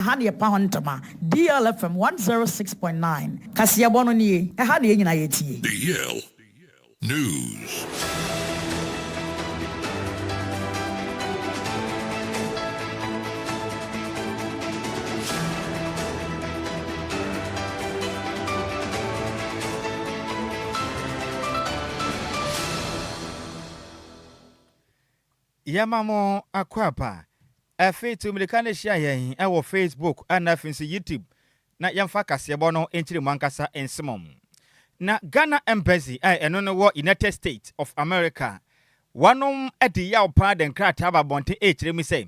Hadi pa hontama DLFM 106.9 Kasia bono ni hadi nyina yetie DL News. Yamamo akwapa afi tumlikane share yen ewo Facebook ana finsi YouTube na yamfa kasebo no enchiri mankasa ensimom na Ghana embassy eno no wo United States of America wanum edi yaw pa den krata ba bonte echire mi say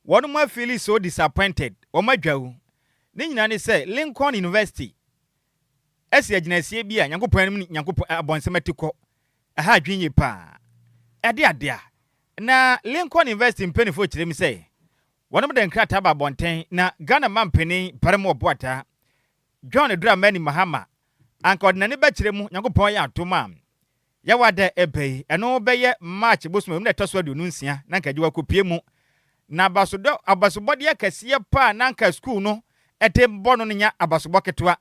wanum afili so disappointed o madwawu ne nyina ne say Lincoln University esi aginasie bi a nyankopon abonsematiko aha dwenye pa ade na Lincoln University mpenifo chire mi say one of the krata ba bonten na Ghana mampeni paremo boata John Dramani Mahama anka odinane ba chire mu Nyankopon ya atoma ya wada ebe eno beye March bosum na toso adu nunsia na nka jiwa kopie mu na abasobode akasiye pa na nka school no ete bono nya abasobo ketwa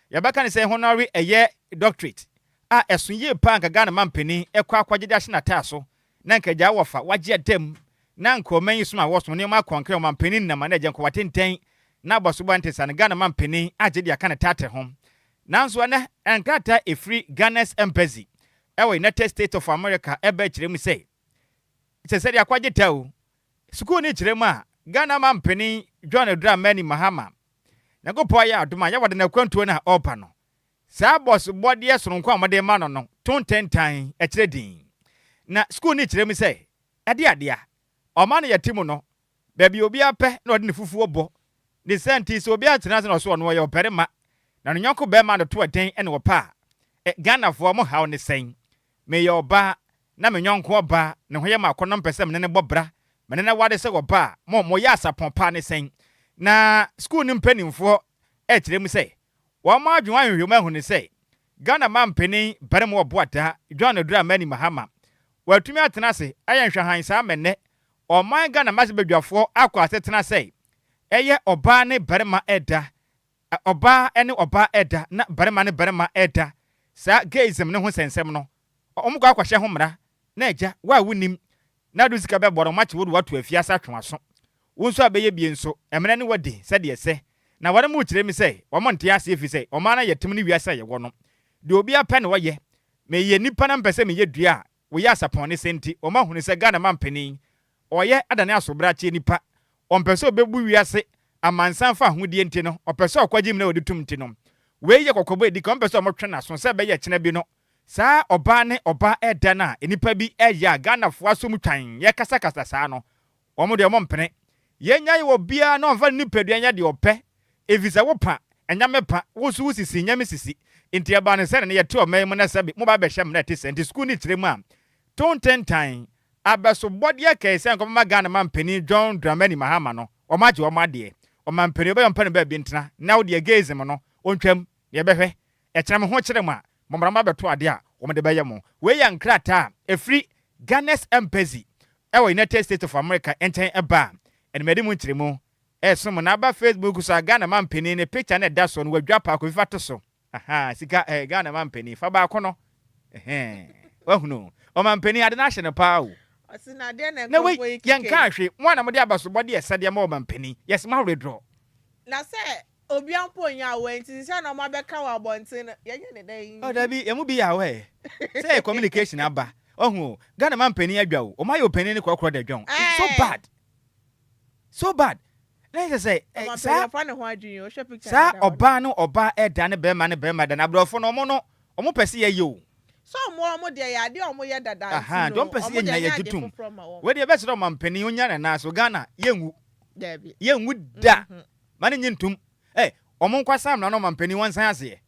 ya baka ne say honorary eye doctorate a esunye pa anka Ghana mampeni ekwa akwagide ahina taso na nka ja wofa waje dem na nkoman yi suma woso ne ma konkre o mampeni na manager nko watenten na bosobo ntesa ne Ghana mampeni agede aka ne tate hom nanso na enkrata efri Ghana's embassy ewe United States of America ebe chire mu say itse dia kwaje tawo school ni chire mu a Ghana mampeni John Dramani Mahama na go po ya aduma ya wade na kwantuo na opa no sa bosobo de soronko amade ma no 210 e chire din na school ni chire mu say ade Omane yetimu no baby obi ape na odi ne fufu obo the scientist obi atena se no so no ye operema na no nyonko be ma no to aden ene opa Ghana fo mo haw ne sen me ye oba na me nyonko oba ne hoye ma kono mpesem ne bobra me ne wade se oba mo ya asapon ne sen na school ni mpanimfo kire mu se wo ma adwon ahwehwem ahu ne se Ghana mampeni barem oboata John Dramani Mahama watumi atena se ayenhwe hansa amene Oman Ghana masibedwafo akwa asetena sei eye oba ne barema eda oba ene oba eda na barema ne barema eda sa geism ne ho sensem no omukọ akwahye ho mra na eja wa wunim na du sika be boro machi wodu watu afiasa atweaso wonso abeye bie nso emre ne wadi se de ese na ware mu kire mi sei omo nte ase efi sei oman na yetim ne wiasa ye wo no de obi apɛ ne woye me ye nipa na mpese me ye dua wo ya sapon ne senti oma hunu se Ghana mampeni oye adane asobra che nipa ompese obebu wiase amansan fa hodie nti no opese okwagim na oditum nti no we ye kokobo edi ka ompese omotwe na so se be ye kene bi no saa oba ne oba eda na enipa bi eya Ghana fo aso mutwan ye kasa saa no omo de omompene ye nya ye obia na onfa nipadua nya de ope evisa wo pa enyame pa wo su sisi nyame sisi nti aba ne se ne ye to omem na sabi mo ba be hye mna te senti school ni kire mu a 210 abasobode akaise nkoma Ghana mampeni John Dramani Mahama no omaje omade omampeni obe yompene ba bi ntena na wo de geism no ontwam ye behwe ekere me ho kire mu a momrama beto ade a omde beye mo we ya nkrata efri Ghana's embassy ewo United States of America enten eba enmedi mu kire mu esom na ba Facebook so Ghana mampeni ne picture na da so no wadwa pa ko fifa to so aha sika Ghana mampeni fa ba ko no wahunu omampeni ade na hye ne pa o Asina de na ko we yanka hwe mo na mo de abasobode esade ma omampeni yes ma redro na se obi ampo nya we nti se na mo beka wa bonten yenye ne dai o da bi emu bi ya we say communication aba ohu Ghana mampeni adwa o ma ye openi ne kokoro da dwon so bad let's say sa fa ne ho adwun o hwe picture sa oba no oba eda ne be ma da na brofo no mo pese ye yo so mo de ya de omo ye dada aha don pese ye nya ye tutum we de be se do mampeni onya na so Ghana yenwu da mane nyintum omo nkwasam na no mampeni wansan ase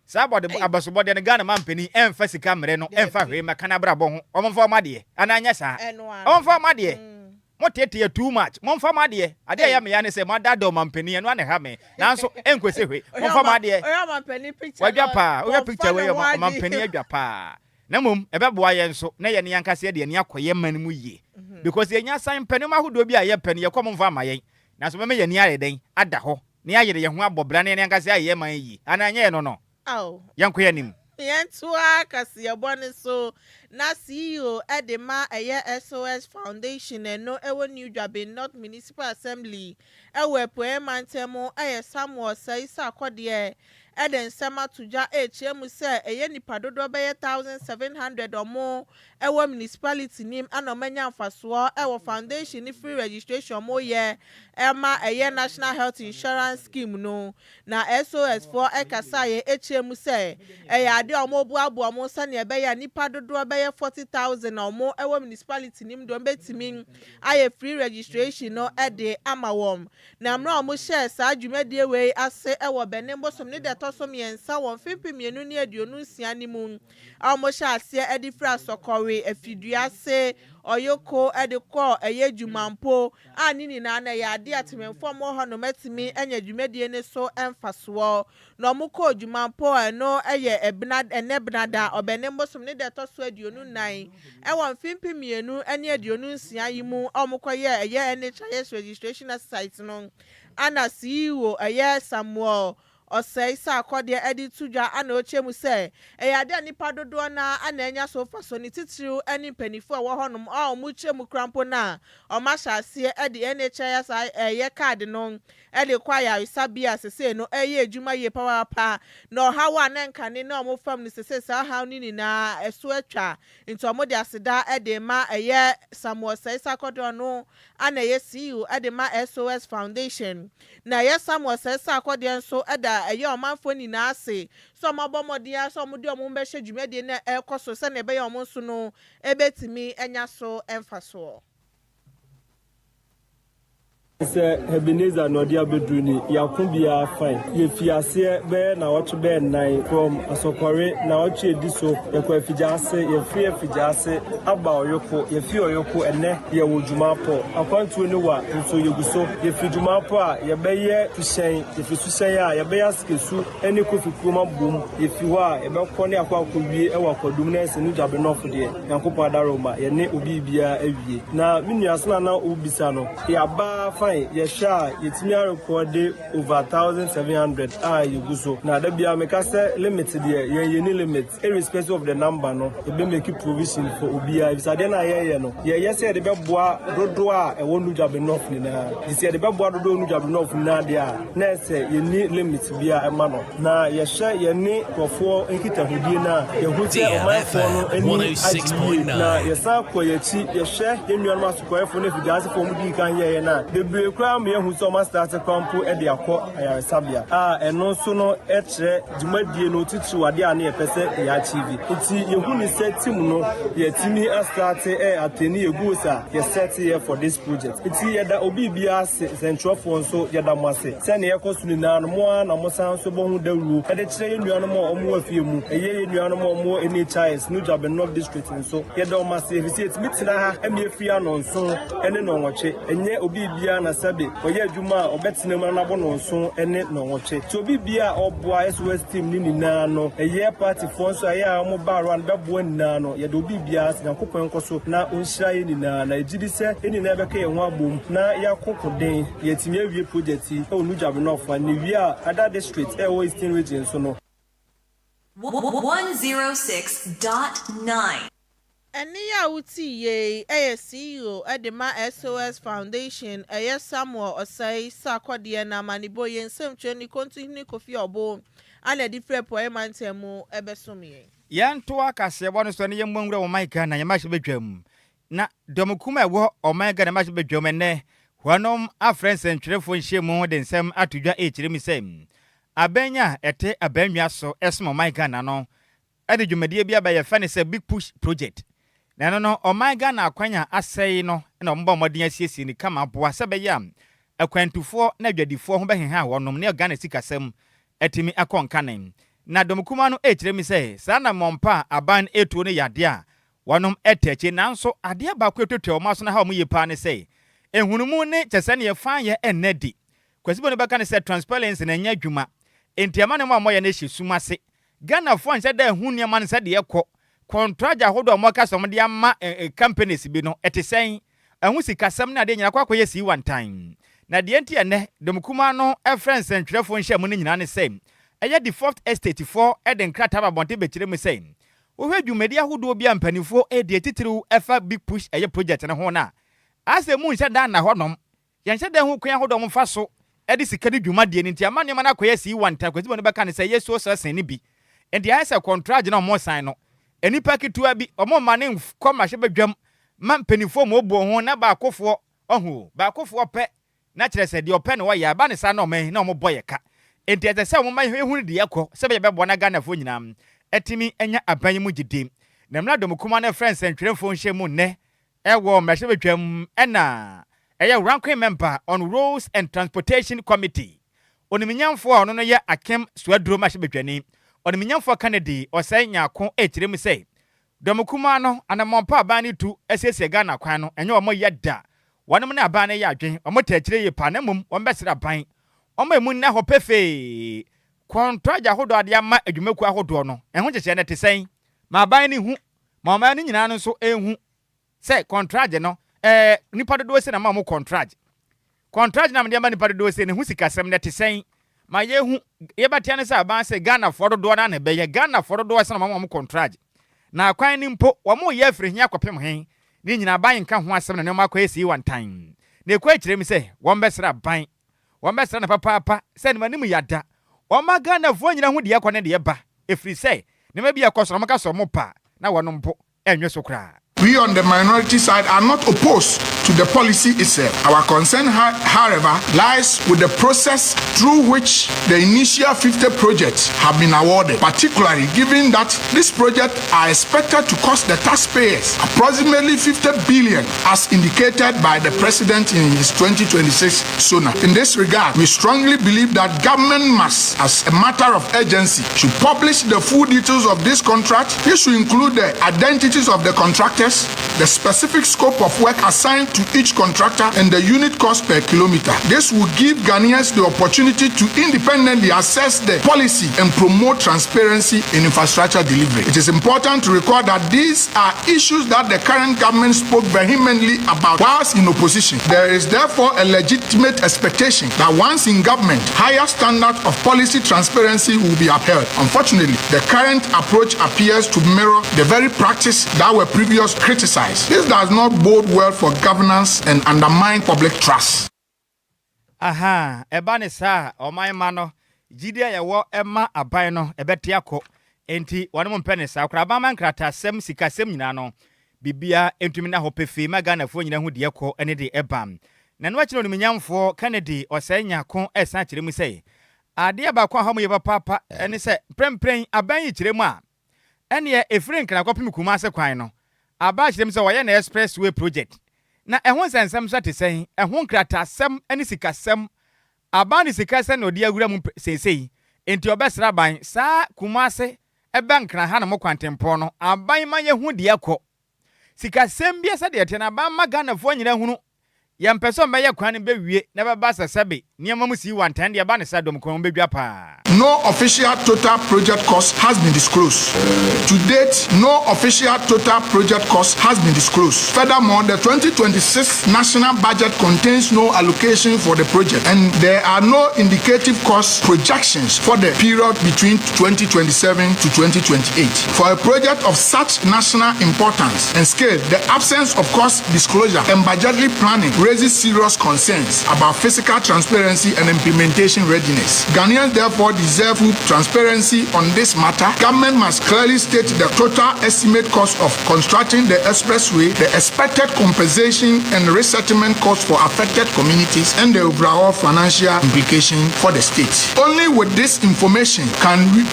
sa bode abasobode ne Ghana mampeni emfa sika mre no emfa hwe maka na brabo ho omo mfa made ananya sa omo mfa made motete too much momfa made ade ya me ya ne se madado mampeni eno ane ha me nanso enkwese hwe momfa made oya mampeni picture wadwa pa oya picture we mampeni adwa pa na mom ebeboa ye nso na ye ne yankase de ne akoye man mu yie because ye nya san peni ma hodo bi a ye peni ye kom mfa ma ye na so me ye ni ayɛ den ada hɔ ne ayɛ ye ho abɔbra ne ankasa ayɛ man yi ana nyɛ no no oh yanko yanim yentua kasiyabone so na CEO edema SOS Foundation no ewo New Dwabe North Municipal Assembly ewe poemantemo Samuel Saisa Akwadwo Eden Sema Tuja HM say nipa dodo be 1700 or more ewo municipality nim anomanya mfaso ewo foundation ni free registration mo ye ema National Health Insurance Scheme no na SOS for ekasa ye HM say ade omo buabu omo sane ebe ya nipa dodo be 40,000 or more ewo municipality nim do betimi aye free registration no ede amawom na mra omo share sa dwumade we ase ewo benembo som ne de tosom yensa won fimpiemienu ne aduonu nsia ni mu omo share ase ede fra sokore afidua se oyoko edekọ jumampo anini na na ya ade atememfo mo ho no matimi anya dwumade ne so emfaso no mukọ jumampo eno enebnada obenembo som ne de toso aduonu nan ewon fimpiemienu ene aduonu nsia yi mu omokoye NHIS registration site no ana CEO Samuel Saisa Akwadwo edi tuja ana ochemu se ade nipa dodo na ana enya so fa so ni titiru eni penifo wo honum mu chemu krampo na o ma hyase edi NHIS card no edi kwaya isabia sese no ejuma ye power pa no hawa na nkane na omo fam ni sese sa ha ni na eso atwa nti omo de aseda edi ma Samuel Saisa Akwadwo no ana CEO edi ma SOS Foundation na Samuel Saisa Akwadwo so eda omanfo ni na ase so mabomodia so mudi omumbe hye dwumade na ekoso se na ebe ya omonso no ebetimi enya so emfaso se Ebenezer no dia bedruni yakubia fine ye fiase be na wotu be nine from asokore na wotu ediso ye kwa fijase ye free fijase aba oyoko ye fi oyoko ene ye wojumapo akwantu ni wa nso yeguso ye fijumapo a ye beye tusen ye fi tusen a ye beya skesu eni kofi kuma bom ye fi wa ye be kone akwa wie e wa kodum na ese nu Dwabe no fode yankopa daroma ye ne obi bia awie na minuasna na obisa no ya ba Yesha, yetimi recorded over 1,700 you go so. Now there be a make limited here, ye limit, irrespective of the number no. You be make provision for Ubia. If I didn't no. Yes, the beboa rodoa e wonu Dwabe North ni na. You see the beboa rodo nu Dwabe North na dia. Na say you need limit bia e mano. Na yesha ye ni kofo enkita hudie na ye hote o my phone eni 106.9. Na yesa ko yechi yesha ye nuanu asukwa phone fi gas for mu di kan ye na. The me who so must start a campo at the Akko Sabia. And also no etre, Jumadie no titru adia near Pese TV. It's you said Timuno, yet Timmy as started at Teni Gusa, ye set here for this project. It's here that Obibia Central Phone so Yadamase. Send your Cosulina, Moan, and Mosan Sobon de Ru, and it's saying you are more or more film, a year you are more NHIS, New Dwabe North District, and so Yadama say, it's Mitsina, and me Fiano, so, and then on watch it, and yet Obibia Sabi. Oye juma obetine na bono so ene no woche to bibia oboa SOS team ni na no eye party for so aya mo ba ran bebo na no ye do bibia yankopon koso na onhira ye ni na ejidi se eni na beka ye ho abom na yakokoden ye timi awie project e onu Dwabe no fa ni wi a ada district e o eastern region so no 106.9 Eniya uti ye CEO edema SOS Foundation Samuel Saisa Akwadwo na manibo ye nsem twani continue kofi obo ana different poemantemu ebesomye yanto akase bo no so ne yemmwura wo maika na yemache bedwam na domukuma ewo o maika na mache bedwam ne hwanom afrens ntwerefo nhyiemu de nsem atodwa echiremi sem abenya ete abanwa so esmo maika na no ade dwumadie bia ba ye fa ne se big push project na no o maika na akwanya asei no na omba modin asiesie ni kama boa se be yam akwantufo na dwadifo ho beheha wonom ne Ghana sikasem etimi akonkanen na domukuma no echiremi se sa na mompa aban etuo ne yade a wonom eteche nanso ade ba kwetotwa o maso na ha mo yepa ne se ehunumu ne chese ne yefa ye enedi kwasibo ne baka ne se transparency na nya dwuma entiama ne mo amoye na hyesumase Ghana fo nse da ehunu ma ne se de yekọ contract ahodo mo ka som de ama companies bi no etesen ehu sikasem na de nyina kwa koye si one time na de enti ene domkuma no friends and ntwerefo nhia mu nyina ne same eye the fourth estate for eden krata ba bonte bekire mu same wo hwe dwumadi ahodo bia mpanifo de titiriw efa big push eye project ne ho na ase mu nhia dan na honom ye nhia dan ho kwan ahodo mo fa so edi sikadi dwumade ni nti amane ma na koye si wanta kwezi bo ne beka ne say yeso so sen ni bi enti ayese contract na mo sign no enipa kitua bi omo mane koma hye badwam ma mpanifo mo obo ho na ba akofo ohu ba akofo pe na kire se de ope ne wo ya ba ne sa na omen na omo boye ka enti ete se omo ma ehunu de yakọ se be bebo na Ghana fo nyinam etimi enya aban mu gidem na mra dom kuma na friends ntwerefo nhye mu ne ewo mehye betwam ena eye ranking member on roads and transportation committee oniminyamfo ono no ye akem suaduro mahye betwani oniminyamfo Kennedy osai nyako ekirem sei dom kuma no anamompa aban ni tu esiesie Ghana kwan no enye omo yeda wanum na aban ya adwen omo ta kire ye pa na mum ombesra ban omo emu na ho pefe contract ahodo ade ama adwumaku ahodo no enho kyekye ne tesen ma aban ni hu ma oman ni nyina no so ehu se contract no nipa dodo se na ma mo contract na me ma nipa dodo se ne hu sikasem ne tesen ma ye hu ye batia ne se aban se Ghana for dodo na be ye Ghana for dodo se na ma mo contract na akwan ni mpo wo mo ye afiri hia kwapem hen ni nyina ban nka ho asem na ne ma kwa esi one time na ekwa kyerem se wo mbesra ban wo mbesra na papa se ne manim yada o ma Ghana fo nyina hu de yakọ ne de ba efiri se ne ma bi yakọ maka so mo pa na wono mpo enwe so kra. We on the minority side are not opposed to the policy itself. Our concern, however, lies with the process through which the initial 50 projects have been awarded, particularly given that these projects are expected to cost the taxpayers approximately 50 billion as indicated by the President in his 2026 SONA. In this regard, we strongly believe that government must, as a matter of urgency, should publish the full details of this contract. This should include the identities of the contractors, the specific scope of work assigned to each contractor, and the unit cost per kilometer. This will give Ghanaians the opportunity to independently assess the policy and promote transparency in infrastructure delivery. It is important to recall that these are issues that the current government spoke vehemently about whilst in opposition. There is therefore a legitimate expectation that once in government, higher standards of policy transparency will be upheld. Unfortunately, the current approach appears to mirror the very practice that were previously criticized. This does not bode well for governance and undermine public trust. Aha, ebane sa oman mano jide yewo ema aban no ebetiako enti wonum mpene sa kraba man krata sem sikasem nyina no bibia entumi na hopefe magana fo nyina hu de yeko ene de ebam na no akire oniminyamfo Kennedy osanya ko esa kire mu sei ade aba kwa ha mu ye papa ene se prempren aban yi kire mu a ene efren kra kopim kuma se kwan no aba kire mu se woye na expressway project na ehon sensem so tesɛn ehon kratasɛm ani sikasɛm aba ni sikasɛm na odi agura mu sensei enti obɛsra ban saa kumase ɛbɛnkra ha na mo kwantempo no aban ma ye hu de yakɔ sikasɛm bia sɛ de te na ba magana fo nyina hunu yɛmpɛsɛ mbɛyɛ kwan be wie na bɛba sɛsɛbe niema mu si wantan de ba ne sadom kon bedwa pa. No official total project cost has been disclosed. To date, no official total project cost has been disclosed. Furthermore, the 2026 national budget contains no allocation for the project, and there are no indicative cost projections for the period between 2027 to 2028. For a project of such national importance and scale, the absence of cost disclosure and budgetary planning raises serious concerns about physical transparency and implementation readiness. Ghanaians therefore deserve full transparency on this matter. Government must clearly state the total estimate cost of constructing the expressway, the expected compensation and resettlement costs for affected communities, and the overall financial implication for the state. Only with this information can we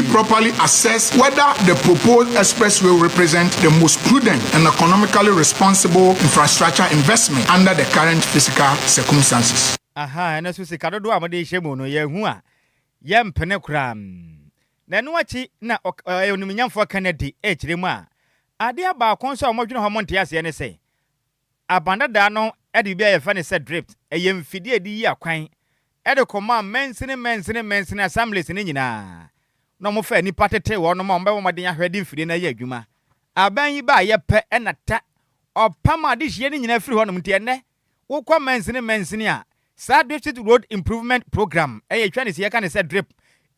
properly assess whether the proposed expressway will represent the most prudent and economically responsible infrastructure investment under the current fiscal circumstances. Aha, na so se kadodo amade hye mu no ye hu a ye mpene kram na no achi na oniminyamfo Kennedy ekire mu a ade aba konso omodwene ho monte ase ne se abandada no ede bia ye fa ne se drift eye mfidi edi yi akwan ede koma mensene assemblies ne nyina no mo fa ni patete wo no mo mbe wo maden ahwede mfidi na ye adwuma aban yi ba ye pe enata opama de hye ne nyina firi ho no mte ene wo kwa mensini a sa district road improvement program twa ne se ka ne se drip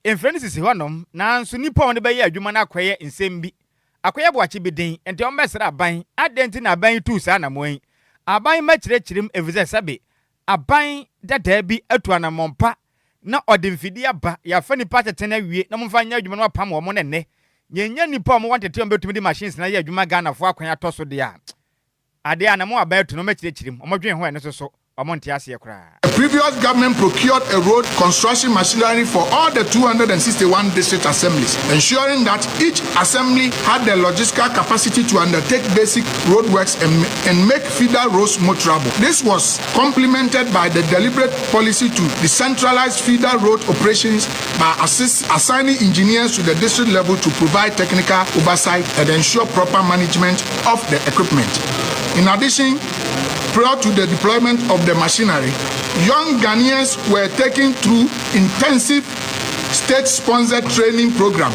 influences honom na nso nipa won be ya adwuma na akoye nsem bi akoye boache bi den enti on besere aban adenti na aban tu sa na moyi aban ma kirekirim evize sabe aban dada bi atu anamompa na odemfidi aba ya fa nipa tetena wie na momfa nya adwuma no pam wo mo ne nyenya nipa mo wantete on betumi di machines na ya adwuma Ghana fo akwan atoso de a ade anamo aba atu no ma kirekirim omodwen ho ene so The previous government procured a road construction machinery for all the 261 district assemblies, ensuring that each assembly had the logistical capacity to undertake basic roadworks and make feeder roads more travel. This was complemented by the deliberate policy to decentralize feeder road operations by assigning engineers to the district level to provide technical oversight and ensure proper management of the equipment. In addition, prior to the deployment of the machinery, young Ghanaians were taken through intensive state-sponsored training program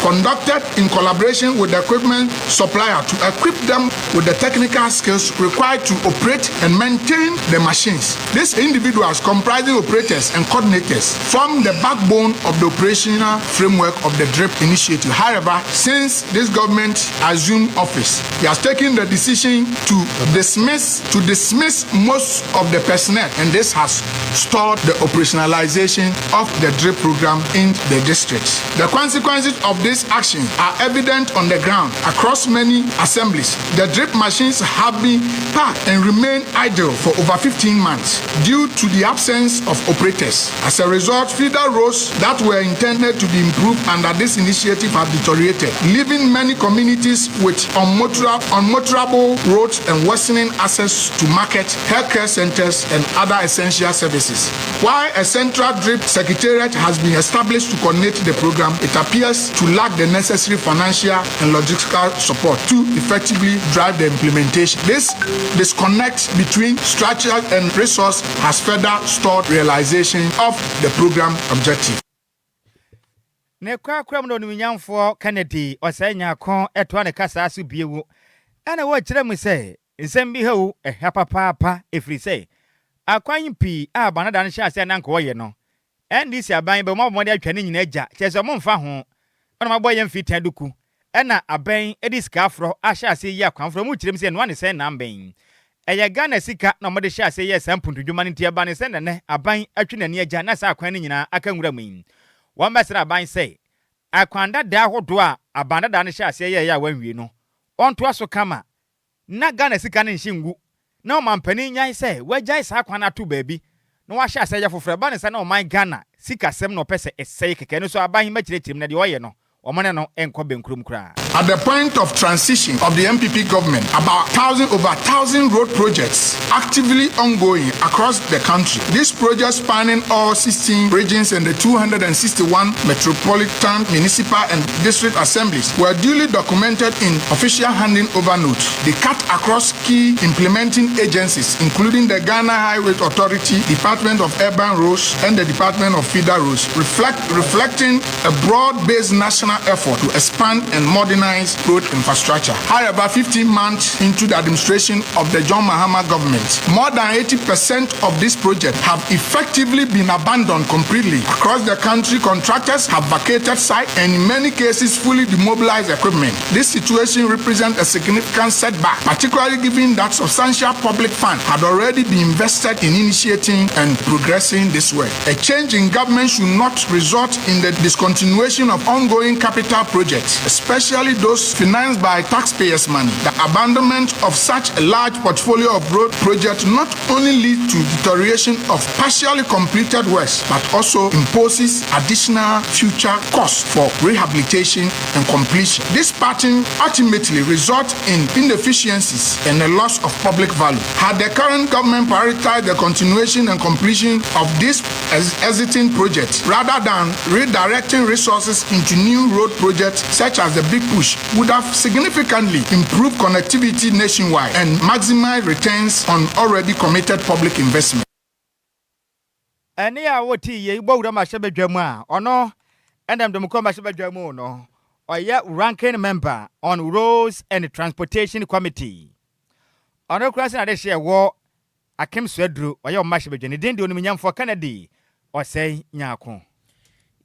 conducted in collaboration with the equipment supplier to equip them with the technical skills required to operate and maintain the machines. These individuals, comprising operators and coordinators, form the backbone of the operational framework of the DRIP initiative. However, since this government assumed office, he has taken the decision to dismiss most of the personnel, and this has stalled the operationalization of the DRIP program in the districts. The consequences of these actions are evident on the ground across many assemblies. The drip machines have been parked and remain idle for over 15 months due to the absence of operators. As a result, feeder roads that were intended to be improved under this initiative have deteriorated, leaving many communities with unmotorable roads and worsening access to market, healthcare centers, and other essential services. While a central drip secretariat has been established to coordinate the program, it appears to lack the necessary financial and logistical support to effectively drive the implementation. This disconnect between structure and resource has further stalled realization of the program objective. Ne kwa no nyamfo Kennedy osanya kon eto ne kasa asu biewu ana wo kire mu se nsem bi hewu ehya papa efri se akwan pi abana dan hya se na nko ye no ndc aban be mo de atwa ne nyina agya kyese mo mfa ho ona mabɔ yɛm fitan duku ɛna aban edi sika afro ahya ase yi akwanfro mu kyerem se no ane sɛ na amban ɛyɛ Ghana sika na mo de hya ase yɛ sampuntu dwuma ne ntia ba ne sɛ nene aban atwi nani agya na sɛ akwan ne nyina aka nwura mu yi wɔn bɛsra aban sɛ akwanda da hodo a abanda da ne hya ase yɛ ya wanwie no ɔnto aso kama na Ghana sika ne nhyengu na ɔmampani nyai sɛ wagyae saa akwan ato baabi na wahya ase yɛ foforo ba ne sɛ na ɔman Ghana sika sɛm no pɛsɛ ɛsɛe kɛkɛ no so aban ma kyerɛkyerɛm na de ɔyɛ no. At the point of transition of the MPP government, over 1,000 road projects actively ongoing across the country. These projects spanning all 16 regions and the 261 metropolitan, municipal and district assemblies were duly documented in official handing over notes. They cut across key implementing agencies, including the Ghana Highway Authority, Department of Urban Roads, and the Department of Feeder Roads, reflecting a broad-based national effort to expand and modernize road infrastructure. However, 15 months into the administration of the John Mahama government, more than 80% of these projects have effectively been abandoned completely. Across the country, contractors have vacated sites and in many cases fully demobilized equipment. This situation represents a significant setback, particularly given that substantial public funds had already been invested in initiating and progressing this work. A change in government should not result in the discontinuation of ongoing capital projects, especially those financed by taxpayers' money. The abandonment of such a large portfolio of road projects not only leads to deterioration of partially completed works, but also imposes additional future costs for rehabilitation and completion. This pattern ultimately results in inefficiencies and a loss of public value. Had the current government prioritized the continuation and completion of these existing projects rather than redirecting resources into new road projects such as the Big Push, would have significantly improved connectivity nationwide and maximize returns on already committed public investment. Any awoti ye bowra ma shebe dwamu a ono endem dem ko ma shebe dwamu no oye ranking member on Roads and Transportation Committee. Ono kwase na de hye wo akem swedru oye o mahye bedwene den de onimnyamfo Kennedy osei nyaako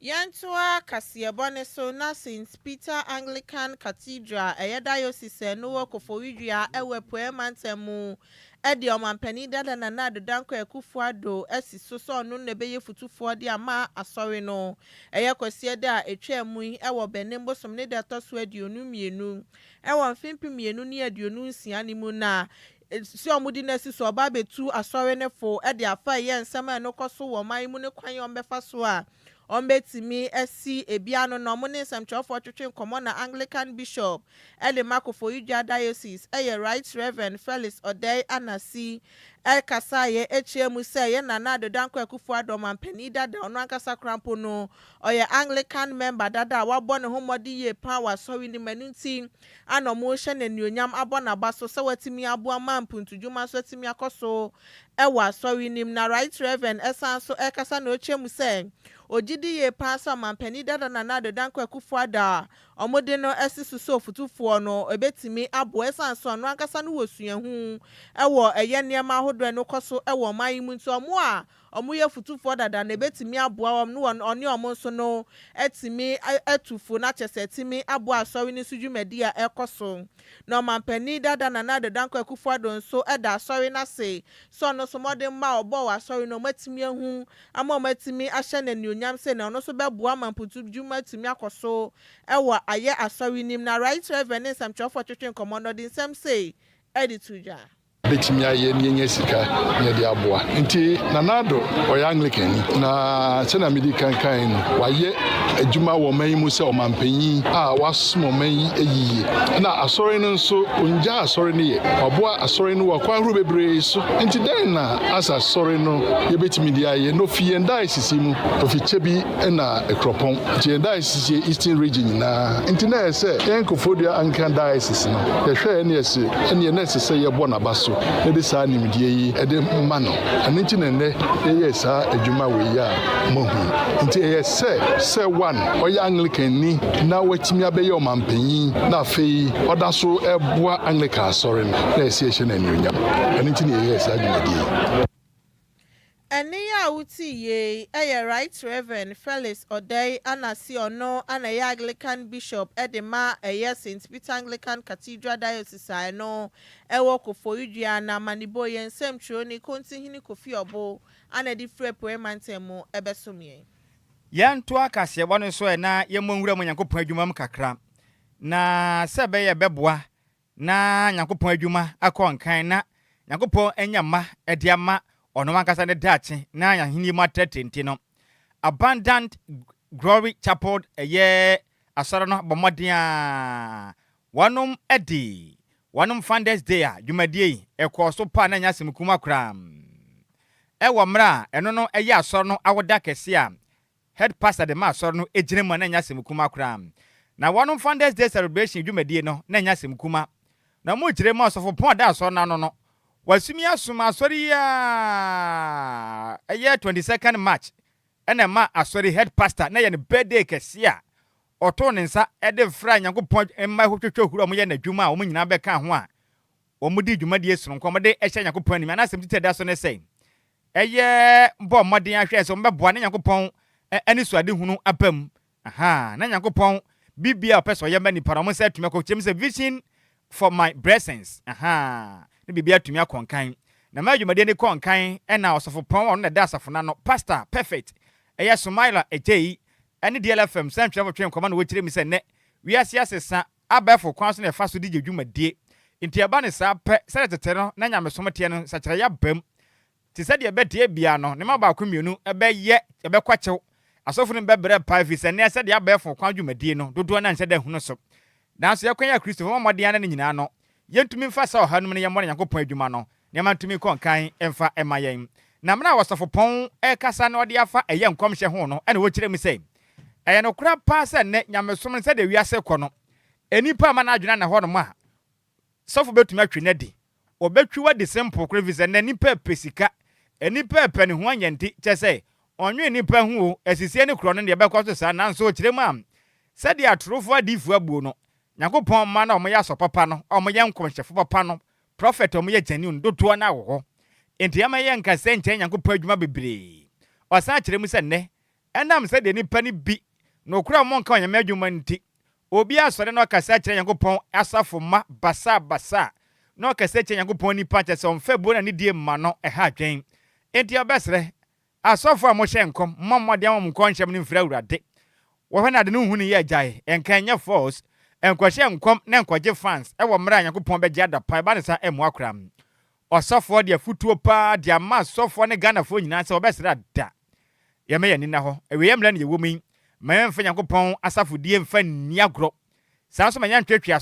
Yantua Kasiebone so na St. Peter Anglican Cathedral diocese no Koforidua ewe poemantemu edi omampani dada na nado danko Ekufuado esi so no nebeye futufo de ama asori no kwasie da etwemu ewo benembo somne de toso aduonu mienu ewo mfimpi mienu ne aduonu nsia ni mu na si omudi na si so ba betu asori ne fo afa ye nsema no koso wo man mu ne kwan ombefa so a Ombetimi esi ebiano no mo ne nsɛmtwerɛfoɔ twetwe nkɔmmɔ na Anglican Bishop Koforidua Diocese Right Reverend Felix Odei Anasi kasaye echiemu sɛ ye nana dodanko Ekufuado mampani dada ɔno ankasa krampo no ɔyɛ Anglican member dada wabɔ ne ho mmɔde ye power sorry ni manunti ana mo hye ne nuonyam abɔ na baso sɛ watimi aboa mampuntudwuma so atimi akɔso ɛwɔ sorry nim na Right Reverend ɛsan so ɛkasa na ochiemu sɛ Ojidi ye pasa mampani dada na nado danko Ekufuado omode no esisu so futufuo no ebetimi abo esanso no ankasa no wosuahu ewo eye niema hodo no koso ewo man mu nti omo a omo ye futufuo dada na ebetimi abo am no oni omo so no etimi etufo na chese etimi abo asori ni sujumedi a ekoso no mampani dada na nado danko Ekufuado nso eda asori na se so no so mode ma obo asori no matimi ahu ama matimi ahye na nuonyam se na no so beboa mamputu dwuma timi akoso ewo aye asori nim na Right Reverend nsɛmtwerɛfoɔ twetwe nkɔmmɔ no de nsɛm sei ɛde tuja betimi aye nyenye sika ne de aboa nti nanado oya Anglican na sena medi kankan no waye adwuma wɔ man mu sɛ ɔmampanyin a wasomo man eyiye na asɔre no nso onja asɔre no ye ɔboa asɔre no wɔ kwan huru bebree so nti den na asa asɔre no yebetimi de aye no fie diocese mu ofiche bi na ekropon nti diocese Eastern region na nti na ɛsɛ Koforidua Anglican diocese no yɛhwɛ ne ɛsɛ ɛne na ɛsɛ sɛ yɛbɔ na baso ede saa nimdie yi ede mano ane nti nene eye saa adwuma we ya mohu nti eye se one oya Anglican ni na watimi abeye omampanyin na afei oda so eboa Anglican asori na esi ehye na nuonyam ane nti ne eye saa adwumadie Eni ya uti ye Right Reverend Felix Odei Anasi ono ana ye Anglican Bishop edema St. Peter Anglican Cathedral Diocese no ewo Koforidua na manibo ye nsɛmtwerɛ ni kontihini Kofi Obo ana di frɛ poemantemu ebesomie yanto akase bɔno so na yɛmɔnwura mu Nyankopɔn adwuma m kakra na sɛ bɛyɛ bɛboa na Nyankopɔn adwuma akɔ nkan na Nyankopɔn anyama ediama ono mankasa ne dache na yahini matete no Abundant Glory Chapel asara no bomoden a wanum edi wanum Founders Day a dwumadie ekɔ so pa na nyasem kuma kra ɛwɔ mra ɛno no asɔre no awoda kɛse a head pastor de ma asɔre no egyina mu na nyasem kuma kra na wanum Founders Day celebration dwumadie no na nyasem kuma na mo gyire ma osofo pon da asɔre na no wasumi asuma asori ya 22nd March ena ma asori head pastor na ye ne birthday kesia oto ne nsa ede fra Nyankopɔn emma hotwetwe huru omo ye na dwuma omo nyina beka ho a omo di dwuma die sunu nko omo de ehye Nyankopɔn ni anasem tete da so ne sei bo modern ahwe so mbeboa ne Nyankopɔn ani suade hunu abam na Nyankopɔn bibia opeso ye mani para omo se tumeko chem se vision for my blessings ne bibia tumi akonkan na madwumade ne konkan na osofopon on na da asafona no pastor perfect Smile Agyei ene DLFM santwe twen koma na wokire mi se ne wiase asesa abafo kwan so na fa so di dwumade nti aba ne sa pe se tete no na nyamesomte no sakire ya bam ti se de bede bia no ne maba akomienu ebe kwachew asofo ne bebre paifi se ne se de abafo kwan dwumade no dodo na nse da hunu so nanso yakwan ya Kristo mo modern na nyina no yentumi mfa sa ohanum ne yemmo Nyankopɔn adwuma no ne mantumi konkan emfa emayen na mna wasofopon kasa na ode afa eye nkomhye ho no ene wokire mi sei eye no kura pa se ne nyamesom ne se de wiase kɔ no enipa ma na adwena na ho no ma sofo betumi atwe ne de obetwi wadi simple crevice ne nipa pesika enipa pe ne ho anyenti kyese onwe nipa hu asisie ne kro no de bɛkɔ so sa nanso okire mu am se de atrofo adifu abuo no Nyankopɔn ma na omo ya so papa no omo ye nkomhyefo papa no prophet omo ye genuine dodoɔ na wo enti ama yɛ nkasa nkyɛn Nyankopɔn adwuma bebree ɔsan kyerɛ mu sɛ nnɛ ɛnam sɛ de nipa ni bi no kura mo nka onyame adwuma nti obi asɔre na ɔkasa kyerɛ Nyankopɔn asafo ma basa na ɔkasa kyerɛ Nyankopɔn nipa kyɛ sɛ ɔmfa bo na ne die ma no ɛha adwen enti ɔbɛsrɛ asɔfo a mo hyɛ nkɔm mmɔmmɔde amom nkɔnhyɛm ne mfira awurade wɔhwɛ na de no hu ne yɛ agyae ɛnka nyɛ force ɛnkɔhyɛ nkɔm na ɛnkɔgye fans ɛwɔ mmara Nyankopɔn bɛgye adapan ba ne sa ɛmo akora ɔsɔfo de afutuo paa de ama asɔfo ne Ghanafoɔ nyinaa sɛ ɔbɛsrɛ da yɛmɛyɛ nina hɔ ɛwɛ mmara ne yɛwɔ mu ma yɛmfa Nyankopɔn asafodie mfa nni agorɔ saa nso ma yɛntwetwe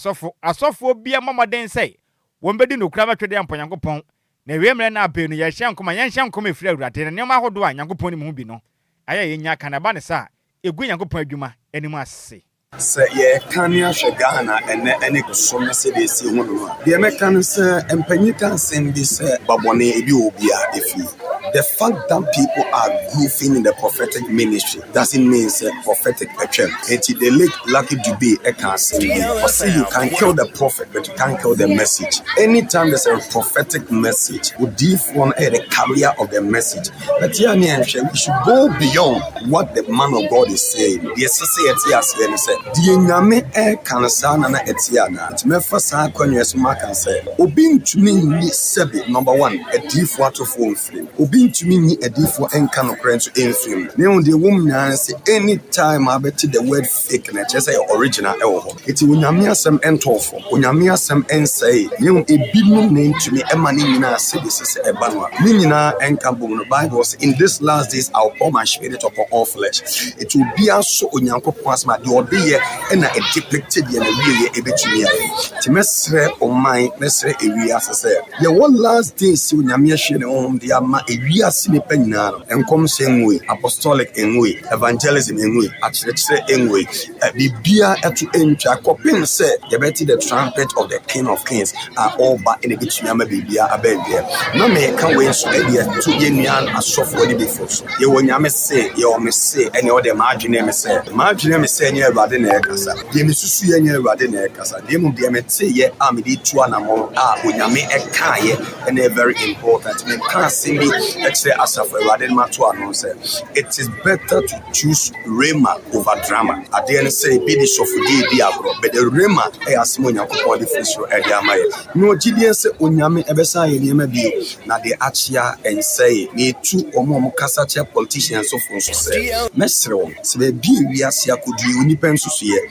asɔfo bia mmɔmmɔden sɛ wɔn bɛdi no kura bɛtwede ampa Nyankopɔn na ɛwɛ mmara na abɛ no yɛhyɛ nkɔm yɛnhyɛ nkɔm efiri awurade na nneɛma ahodoɔ a Nyankopɔn ne mu bi no ayɛ yɛnya kanaba ne sa egu Nyankopɔn adwuma anim ase sɛ yɛka ne ahwɛ Ghana ɛne kusom na sɛ de esi ho no a deɛ mɛka no sɛ mpanyin ka nsɛm bi sɛ babɔne ebi wɔ bia efi the fact that people are goofing in the prophetic ministry doesn't mean prophetic atwem enti the late Lucky Dube ɛka nsɛm bi or say you can kill the prophet but you can't kill the message anytime there's a prophetic message odiifoɔ no the carrier of the message but yɛn ne nhwɛ we should go beyond what the man of God is saying deɛ sɛ yɛte aseɛ no sɛ die nyame kan sa na etia na mefa sa kwanwe so maka sɛ obi ntumi ni sebe number 1 adifo atofo mfrim obi ntumi ni adifo enka no kran so emfrim ne hu de wom nyan se anytime abeti the word fake na kyerɛ sɛ original ɛwɔ hɔ eti onyame asɛm entofo onyame asɛm ensɛe ne hu ebinum na ntumi ɛma ne nyina sebe sɛ ɛba no ne nyina enka bom no Bible says in this last days I'll pour my spirit upon all flesh it will be aso onyankopɔn asma de ɔde and a depicted in a really ebetumi aye ti mesre oman mesre ewiase se ye one last day si onyame hye ne hom de ama ewiase ne panyina no enkom se enwe apostolic enwe evangelism enwe akyerɛkyerɛ enwe bibia eto entwa kopin se ye beti the trumpet of the King of Kings are all back in the betumi ama bibia abɛbia na me ka we so e to ye nuan asofo de before so ye wonyame se ye o me se ene o de maadwene me se nye Awurade na ekasa de me susu ye nya Awurade na ekasa de mu de me te ye a me di tu anamo a onyame eka ye and very important me kan se bi ekse asafo Awurade ma to ano se it is better to choose rema over drama ade ne say bi di sofodi bi agro but the rema e asemo Nyankopɔn de fisro e de amaye no gidie se onyame ebesa ye niema bi na de achia ensay ne tu omo kasa chia politicians so fun so se mesrewo se bi wiase akodu nipa nsusuye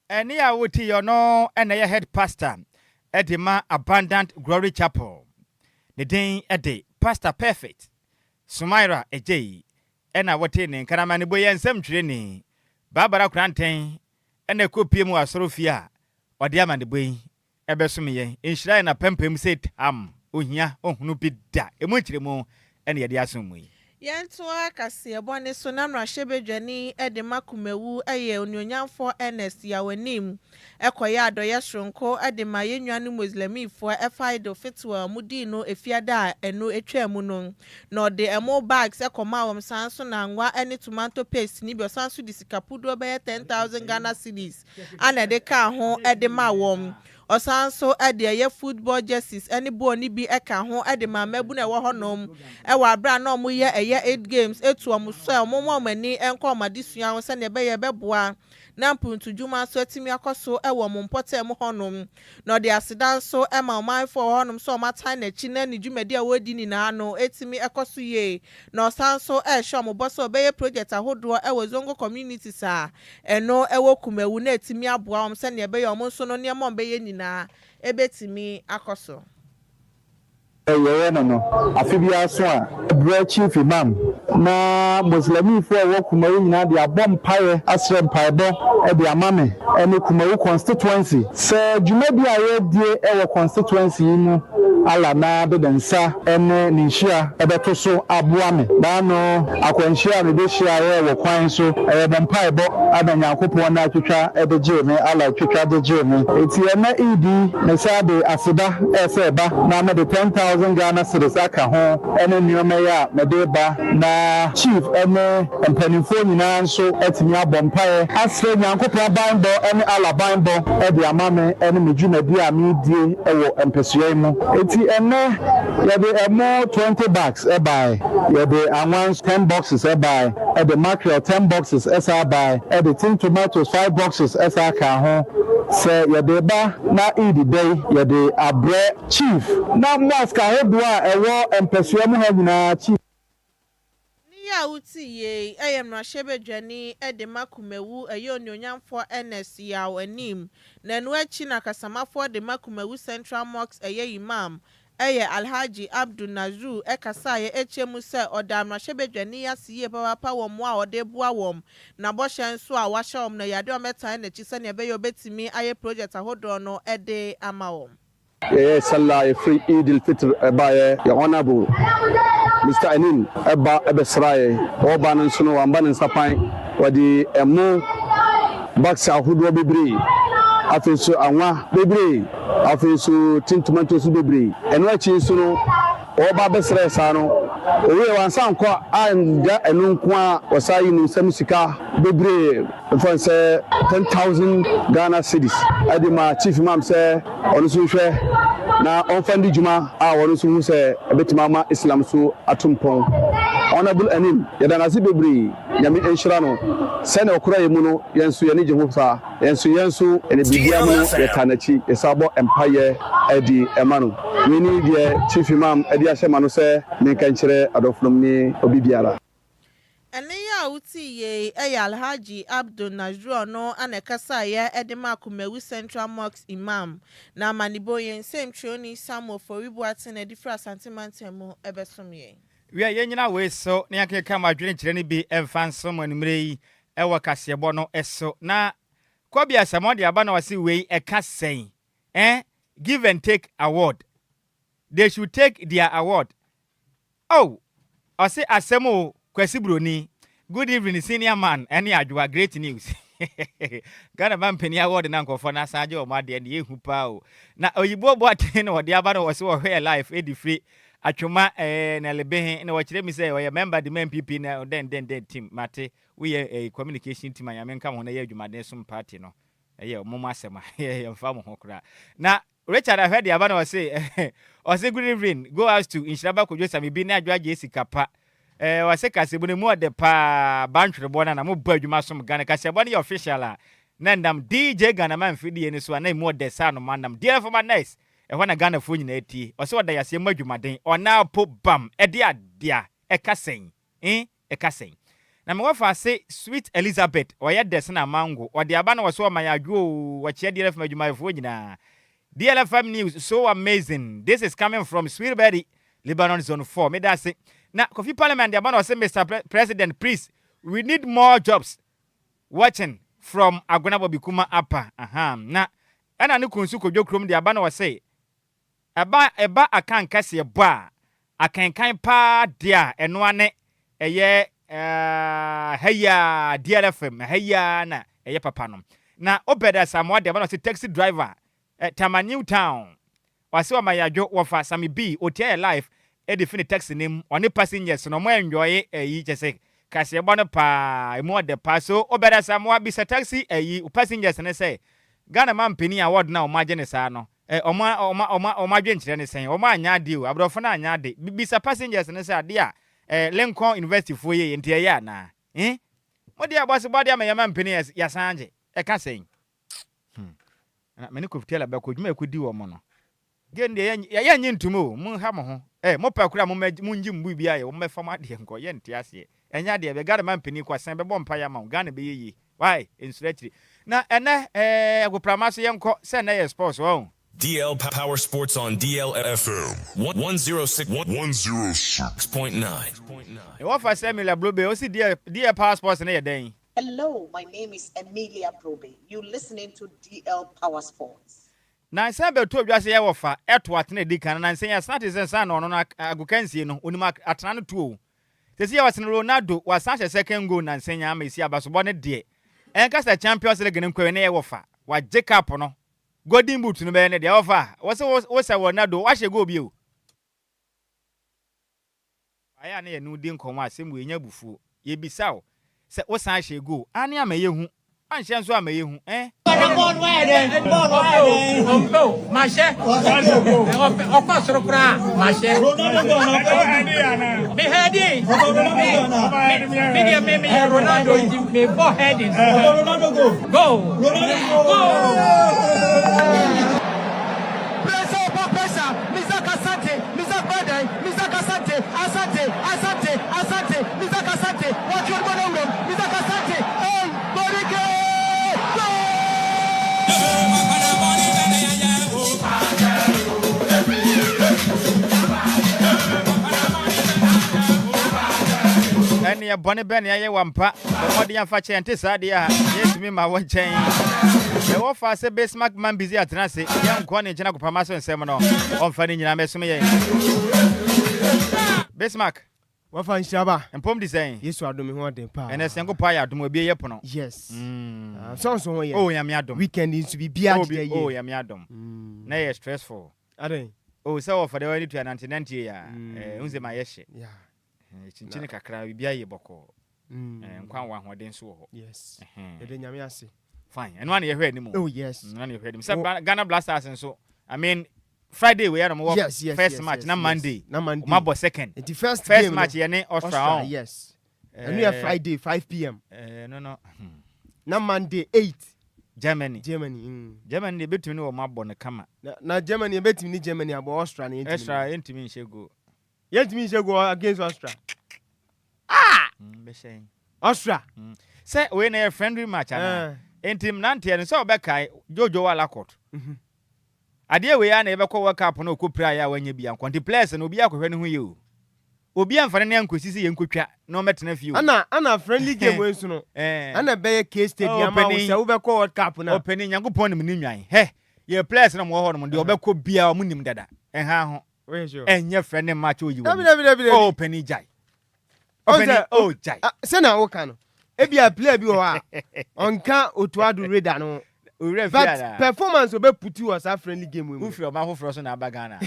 eni a woti yo no ena ye head pastor edema Abundant Glory Chapel ne den ede pastor perfect Nhyiraba Agyei ena wote ne nkarama ne boye nsam twire ni babara kranten ena kopie mu asorofia ode ama ne boyi ebesom ye enhyira na pempem set ohia ohunu bi da emu kyeremu ena ye de asom yi Yentoa kase bone so na mrahye ede makumewu eye onyonyamfo Ernest yawanim ekoya adoye shronko ede ma yenwanu muslimifo efaido fitwa mudi no efiada eno etwamu no no de emo bags ekoma wom sanso na ngwa ene tomato paste ni bi sanso di sikapudo be 10,000 Ghana cedis ana de ka ho ede ma wom osanso ade ye football jerseys any ball ni bi eka ho ade ma mabu na ewo honom ewa abra na omo ye 8 games etu omo so omo mani enko omadisua ho se ne be ye beboa na mpuntu juma so atimi akoso ewo mo mpote mo honom no de asedan so ema oman for honom so omatan na chi na ni jumadi a wodi ni na ano etimi ekoso ye no osanso ehwe omo boso be ye project ahodo ewo zongo community sa eno ewo kumewu na etimi aboa om se ne be ye omo so no ne mo be ye na ebetimi akoso no afibia so a bra chief imam na muslimi fo wo kumawu nyina de abom paye asre mpaebo e de amame ene kumawu constituency se dwumadi aye die e wo constituency mu ala na de nsa ene ninhia ebeto so aboame na no akwanhia ne de hia ye wo kwan so e bom paebo adanyankopon na atwetwa e de jeme ala atwetwa de jeme eti ene idi ne sa de aseda e se ba na me de 10,000 Ghana cedis aka ho ene nneoma ya medeba na chief ene empanifo nyina nso etimi abompae asre nyankopon banbo ene ala banbo e de amame ene medwumadi a medie ewo empesuai mu eti Ti ene yɛde more 20 bags buy. Yɛde anwans 10 boxes buy. The mackerel 10 boxes buy. The tin tomatoes 5 boxes ka ho. Say yɛde ba na eat the day yɛde abre chief. Na mosque ahodoa ɛwɔ mpɛsua mu ha nyinaa chief. Ya uti ye ayam na shebe dwani de makumewu onyonyamfo NS yaw anim na no achi na kasamafo de makumewu Central Mosque imam Alhaji Abdul Nazru kasa ye echemu se odam na shebe dwani ya siye papa wom a ode boa wom na boshe nso a wahye na yade ometan na chi se ne be yo betimi aye project ahodo no de ama wom. Salah free Eid al-Fitr by your honorable Mr. Anin Ebesraye Oban and Suno and Ban and Sapai or the Emo Baxa Hudo Bibri Afisu Anwa Bibri Afisu Tin Tomatoes Bibri and what is Suno Oba Besra Sano Owe Wansan Kwa and Enunkwa Wasai in Semisika Bibri for say 10,000 Ghana cities. Adima Chief Imam say on Sushe. Na onfandi juma a wono so hu se betimama Islam so atumpon honorable anim yada na sibebri nyame enhira no se na okura yemu no yenso ye ne je ho sa yenso ene bibia mu ye tanachi esabo empire edi emanu we ni de chief imam edi ahema no se menka nkire adoflom ni obibiara. Ene ya uti ye Alhaji Abdul Nazru no anekasa ye edema kumewu Central Mosque imam na maniboye nsem troni samo for wibuate na difra santimantemu ebesomye. We are yenyina we so na yakeka madwene kire ne bi emfansom anumre yi ewo kasebo no eso na kwabia samode aba na wase we ekasen give and take award. They should take their award. Oh, I say asemo Kwesi Bruni. Good evening, senior man. Any Adjoa, great news. Ghana man penny award and uncle for Nasajo or Madi and Yehupa. Now, Oyibo Boatin or the Abano was so here life, Eddie Free, Achuma and Alebe, and what let me say, I remember the main people now, then team, Mate. We are a communication team. I mean, come on, a year, you might some party, no. A year, Moma Sema, a farmer hokra. Now, Richard, I heard the Abano say, or say good evening, go out to Nhyiraba Kwadwo Sammy, be Adjoa Agyei Sikapa. Wase kasebune mu de pa bantwe bona na mo ba adwuma som Ghana kasebone official na ndam DJ Ghana man fidi eni so na mu de sa no mandam DLFM nice na Ghana fo nyina eti wase oda yase mu adwumaden ona po bam ede adia ekasen ekasen na me wafa se Sweet Elizabeth oye de na mango ode aba na wase o man adwo wa chia DLFM adwuma fo nyina DLFM news so amazing. This is coming from Sweetberry Lebanon Zone 4 me da say. Now, Coffee Parliament, the man say, Mr. President, please, we need more jobs. Watching from Agonabo Bikuma Upper. Now, and I know Kunsuko Jokrum, the Abano was say, Eba I can't cassie a bar. I can kind pa dear and one a year, heya, DLFM, heya, na, a year papanum. Now, Obeda Samoa, the Abano say, taxi driver at Tama New Town. Or so my Adjoa Wafa Sammy B, Otia Life. Definitely taxi name on the passengers no more enjoy a just say Cassia pa more the paso or better somewhat be a taxi a passengers and say Ghana man penny award now my genesano or my gentle and saying or my yadi abrofana yadi be a passengers and say dear Lincoln University for ye in Tiana what dear was about my man penny as Yasanje I can't say many could tell about could make could do a mono. Gen the yan to move, moon hammer. Mopa kura munjim bibia ye o me fama de nko ye ntiase enya de be gada man peni kwa sen be bompaya ma Ghana be yi why in stretch na ene agopramaso ye nko se na ye sports won DL Power Sports on DLFM 106.9. e wo fa Samuel Blobe o si DL Power Sports na ye den. Hello, my name is Emilia Probe. You listening to DL Power Sports. Na nsembe to odwase ye wofa eto atene dikan na nsen ya citizen san no no agokansie no onima atena no to sesi ya wasene Ronaldo wasanche second goal na nsen ya amesi abasobo ne de enkasa Champions League ne nkwe ne ye wofa wa Jacob no golden boot no be ne de wofa wose Ronaldo wa hye goal bi o aya na ye no di nkomo asem enya bufuo ye bisawo se wosan hye goal ane amaye hu anhye nso amaye hu born wedding. My chef. Of course, my chef. Me heading. Me Ronaldo. Me four headings. Go. Mr. Kasante, Mr. Bade, Mr. Kasante, Asante, Mr. Kasante, watch your bottom room, Mr. Kasante, hey, Borike, go! And your bonnet benny, I wampa, the modern fatcher and Tissadia, yes, me, my one chain. The offer said Bismark man busy at Nancy, young Quan and Janako Pamaso and Seminole on finding your Messumay. Bismark, what fine Shaba and Pom design. Yes, I don't want them. And a single pie to be a pono. Yes. So, oh, Yamiadum. Weekend is to be beer. Oh, Yamiadum. Nay, stressful. I don't. Oh, so for the way to an antinantia, Unze Mayeshi. Yeah. Chinica cry, be a boko. And Quan one didn't so. Yes. Then Yamiasi. Fine. And one you heard him. Oh, yes. None you heard him. Some Ghana Blasters and so. I mean, Friday we had a more first match, not Monday. Not Monday. Mabo second. The first match, Yane Austria. Yes. And we have Friday, 5 p.m. No. Not Monday, 8. Germany. Germany between you Mabo and Kama. Now Germany between Germany about Austria. Extra into me shall go. Yet me shall go against Austria. Austria. Say when a friendly match. Entim nanti and so bekai Jojo Alakot. Adia we are never co work up no kupria when you be on quanti place and Obia when you. Obia for any uncle Sisi and Kucha, no matter if you. Anna friendly game wins no. Anna Bay case stadium over court cap no opening young upon the Minimai. Hey, your place no more on the Obeko Bia Munim Dada. And how and your friend and macho you. Oh, Penny Jai. Oh, Jai. Sena Okano. Ebi a play bi wa onka otuadu radar no but performance obe put you as a friendly game we ufri oma hofro so na abagana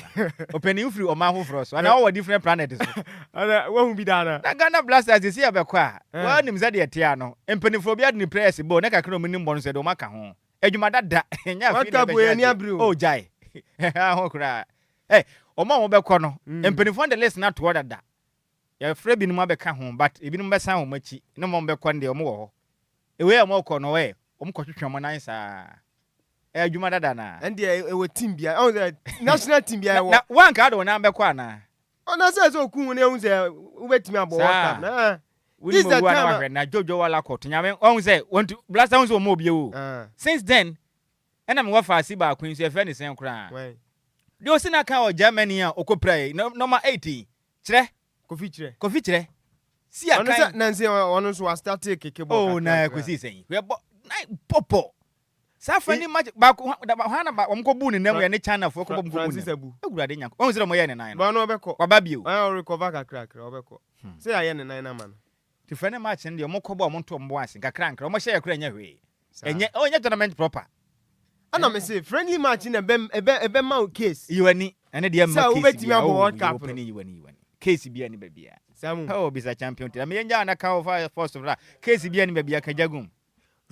openi ufri oma hofro so na all different planets so ana wo hu bi da na Ghana Blasters dey see abekwa wa nim za dey tia no empenifo bi ade ni press bo na kakra omunim bo no se do maka ho adwuma dada nya fi na be oh jai ha ho kra eh oma wo bekọ no empenifo on the list na to dada ya frɛ bi no mabɛka ho but ebi no bɛsan ho machi no mo bɛkɔ nde omo wɔ hɔ ewe ya mo kɔ no we omo kɔtwetwe mo nan saa adwuma dada na and there we team bia on the national team bia na one ka do na bɛkɔ ana ona say so ku ne hu say ubetimi abo world na this the time na Jojo wala kɔto nyame on say want to blast down so mo bia o since then ɛna me wafa asiba akwan so efe ne sen kora de osina ka o Germany a okoprai number 80 kyerɛ Kofi chire. See a kind Nancy on so start keke bo. Oh na kwesi sen. We popo. Sa friendly match back hana ba omko bu ne nam ne China fo ko bu bu ne. Egurade nyanko. On se mo ye ne nan. Ba no obekọ. Kwa ba bio. I recover kakra obekọ. Say aye ne nan na man. The friendly match ne omko bo omonto mbo ase kakra nkra. Omo share kra nya hwe. Enye onye tournament proper. Ana me say friendly match ne ebe ma case. Yiwani ene de ma case. Sa ubetimi abo World Cup. Yiwani. Case bia ni babia. Samu. Oh, bisa champion. Me yenja na ka of first of all. Case bia ni babia kajagum.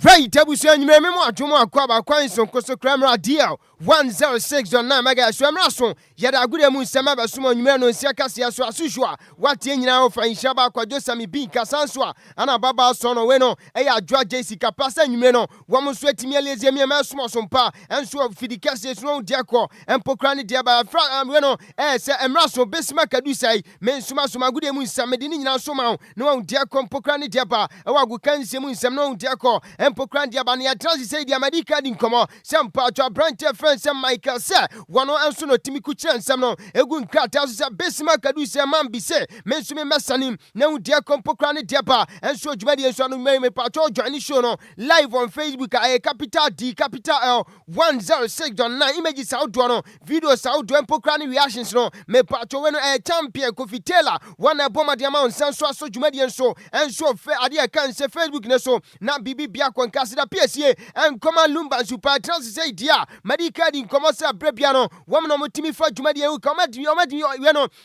Right, Tabusu and Memo Adjoa Agyei Sikapa so Cramra DL 106.9 Mega Swamrason, Yada Gudemu Samaba Sumo Numero Siakasia Sushua, what Nhyiraba Kwadwo Sammy B Kasanswa, Anna Baba Sono Weno, Adjoa Agyei Sikapa Numero, one sweaty Melia Sumpa, and so Fidicas no Diaco, and Pokrani Diaba Bueno, Emraso Bismark Adusei, Men Suma Gudemu Samedini Soma, no Diacon Pokrani Diaba, Awagukan Semun Samno Diaco. Empokran diabani atrasi say dia madika din komo sampa to branch friend Sam Michael say one anso no timi kuchen sam no egu nkrata so Bismark Adusei man bi say mensume mesanim na u dia kompokran diaba enso djumadi enso no me pato join show no live on Facebook capital D capital L 106.9 images outdoor no videos outdoor empokran reactions no me pato we no champion Kofi Taylor one bomba diamond sanso so djumadi enso fe ade kan say Facebook ne so na bibi bia Kwankasida PSA and Command Lumba Super Transit dia Medica in Commosa Brebiano woman on Timmy for Jumadi who come at you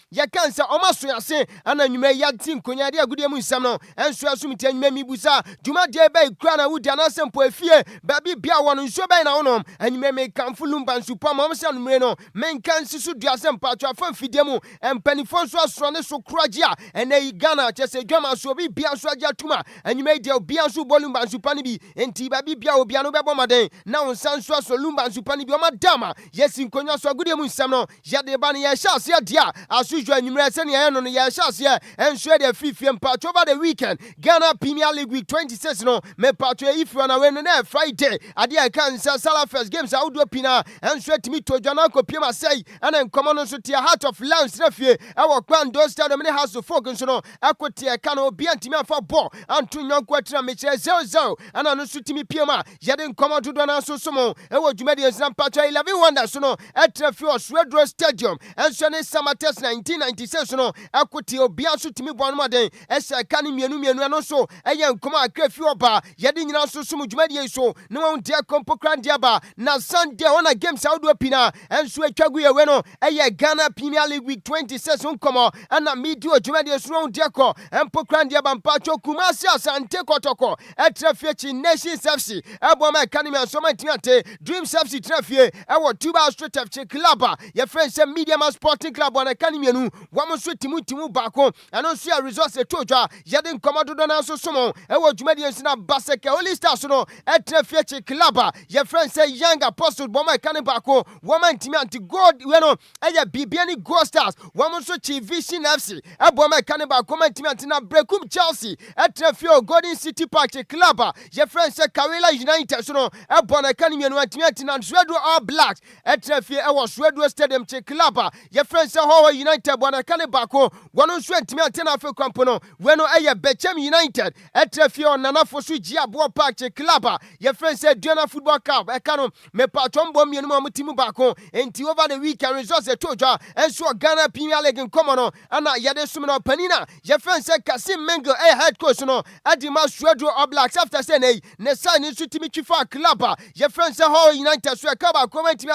ya cancer almost say and you may yad team Kunyadia Gudiamu Samno and Swasumiten Memi Busa Jumadia Bay Krana would anasem poefie baby bia one so by now and you may make Kamfu Lumba Super Mamsan Meno men can susu diasem patcha from Fidemu and Pennyfonso Swane so Krajia and they Ghana just a drama so be Bianswaja Tuma and you made your Biansu Bolumba Supanibi and Tibabi Biao Biano Babomade now Sanswa so Lumba Supanibi Madama yes in Konya so Gudiamu Samno Jade Bani Yashasia dia as usual numerasani on Yashasia and shred a fifth and patch over the weekend Ghana Premier League week 26 no me patch if you are when Friday Adia Kansa Sala first games out do Pina and shred me to Janako Pima say and then come on so tia heart of Lance Refie our grand door start many house of focus no Aquatia Cano Biantima for ball and to young quatra Mitchell 0-0 and I know Sutimi Pima Yadin come on to Dona so sumo and what you made in San Pacha 11 wonder so no at Trafio Swedro Stadium and Shane Samates 1996 no Aquatio Biansu Timi Bonmade as a Cani Mianu so a young Koma Crefioba Yadin also sumo Jumedia so no one dare compo Crandiaba na Sunday on a game South Pina and Sue Kaguya Weno a Ghana Premier League week 26 Uncomo and a medio Jumedia Sron Deco and Pocrandiaba Pacho Kumasias and Teko Toko at Trafici Nations FC Aboma Academy and Soma Tiate Dreams FC Trafie our 2 hours straight of Club your friends and Media Sporting Club on Academy one sweet Timu Bako and also a resource a toja Yadin Commando Donaso Sumo our Jumedians in a Basek only stars no at Trafici Club your friends say young apostle Boma Canibako woman Timanti God Weno Aya Bibiani Go Stars one so Vision FC Aboma Caniba Comment Timantina Brekum Chelsea at Trafio Golden City Park Club your friends say Karela United so no Abona Academy and Timantina Swedro All Blacks at Trafio our Swedro Stadium Club your friends say Hoa United Bona Canibako one so Timantina for Campono Weno Aya Bechem United at Trafio Nana Fosu Jiabo Park Club your friends say Diana Football Club Ekano me Patombo Mianuma Timu Bako and over the weekend results a toja and so Ghana Premier League in Comono and Yade Sumino Panina your friends say Kasim Mengo a head coach no Adima Swedro All Blacks after saying Nessa Nisu Timichifa Club your friends say Hoa United so Kaba comment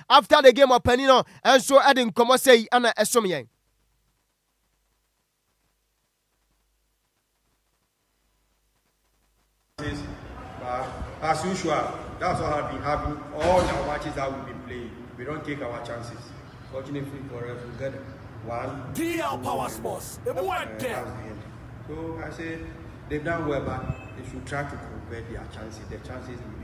after the game of Panino and so adding Komosei and Esomien. As usual, that's what has been happening. All our matches that we've been playing, we don't take our chances. Fortunately for us, we get one. DL Power Sports, the so I say they've done well, but they should try to convert their chances. The chances will be.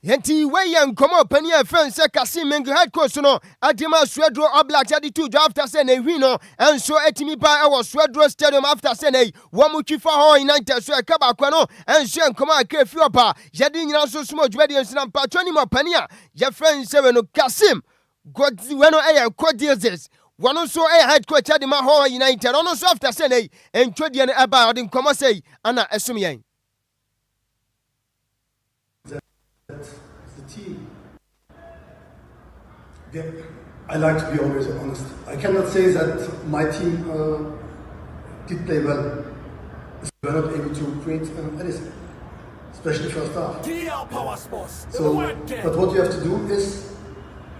Yenti weyan komo pani friend say Kasim Mengu head coach no Adima Swedro Oblak adi 2 after say na win and so etimi ba e Swedro Stadium after say na womu twifa ho United so e kaba kwa no and so komo akefi oba yedi nyina so sumo dwedi nsina patroni mo pani a ye friend say we no Kasim god we no e Kodizes one so a head coach Adima ho United ono so after say na entwedi ne eba odi komo say ana esum yen. The team. I like to be always honest. I cannot say that my team did play well. We were not able to create anything, especially first half. So, but what you have to do is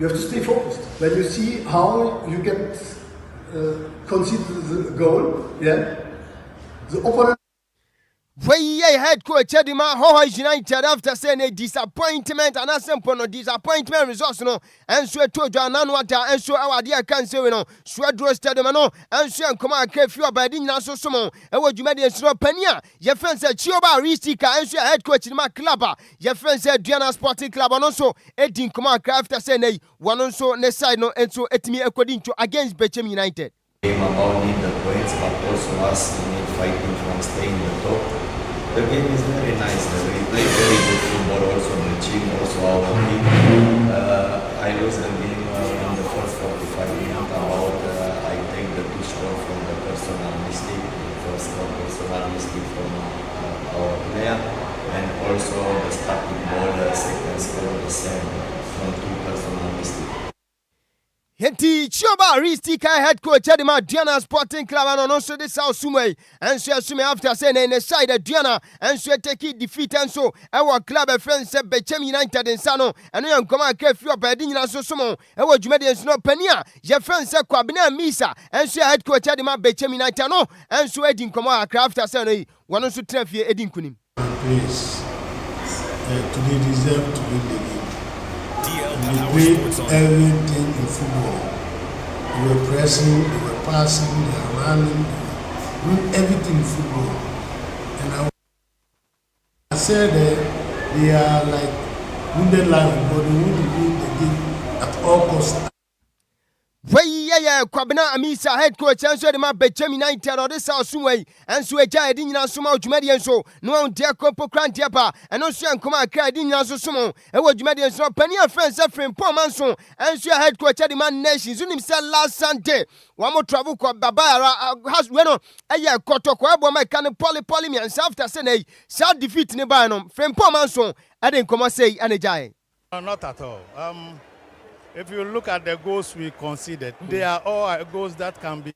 you have to stay focused. When you see how you get conceded the goal, yeah, the opponent. Where head coach Edima Hoa United after saying a disappointment and a simple no disappointment results no and so to Jananwata and so our dear cancer no Swedro Stadium no and so come on Kefio by Dina so sumo and what you made in Pania your friends said Chioba Ristika and so head coach in my club your friends said Diana Sporting Club and also Edin come on after saying one also ne side no and so etimi according to against Bechem United. Game about need the points but also us need fighting from staying in the top. The game is very nice. We play very good football. Also the team, also our team. I lose the game in the first 45 minutes. I take the 2 scores from the personal mistake. First personal mistake from our player, and also the starting ball, the second score the same from 2 personal mistakes. Henti Chioba Ristika head coach Edima Diana Sporting Club and also the South Sumway and so assume after saying in the side of Diana and so take it defeat and so our club friends said Bechem United and Sano and you come and care for Bedina so sumo our Jumedians no Penia your friends said Kwabina Misa and so head coach Edima Bechem United no and so Edin come on craft as a one also traffic Edin Kunim. Please today deserve to win the game. We played everything in football. We were pressing, we were passing, we were running, we were doing everything in football. And I said they are like wounded lions, but they want to win the game at all costs. Kwabena Amisa head coach and so the man Bechem United or this South Sumway and so a giant in Suma Jumedian so no one dare compo crantiapa and also and come out cried in Sumo and what Jumedian so penny of friends suffering poor manson and so head coach at the man nations in himself last Sunday. One more travel called Babara has bueno a year Kotoko my can polymy and South Sene South defeat in the Banum from poor manson I didn't come and say and a giant. Not at all. If you look at the goals we conceded, they are all goals that can be.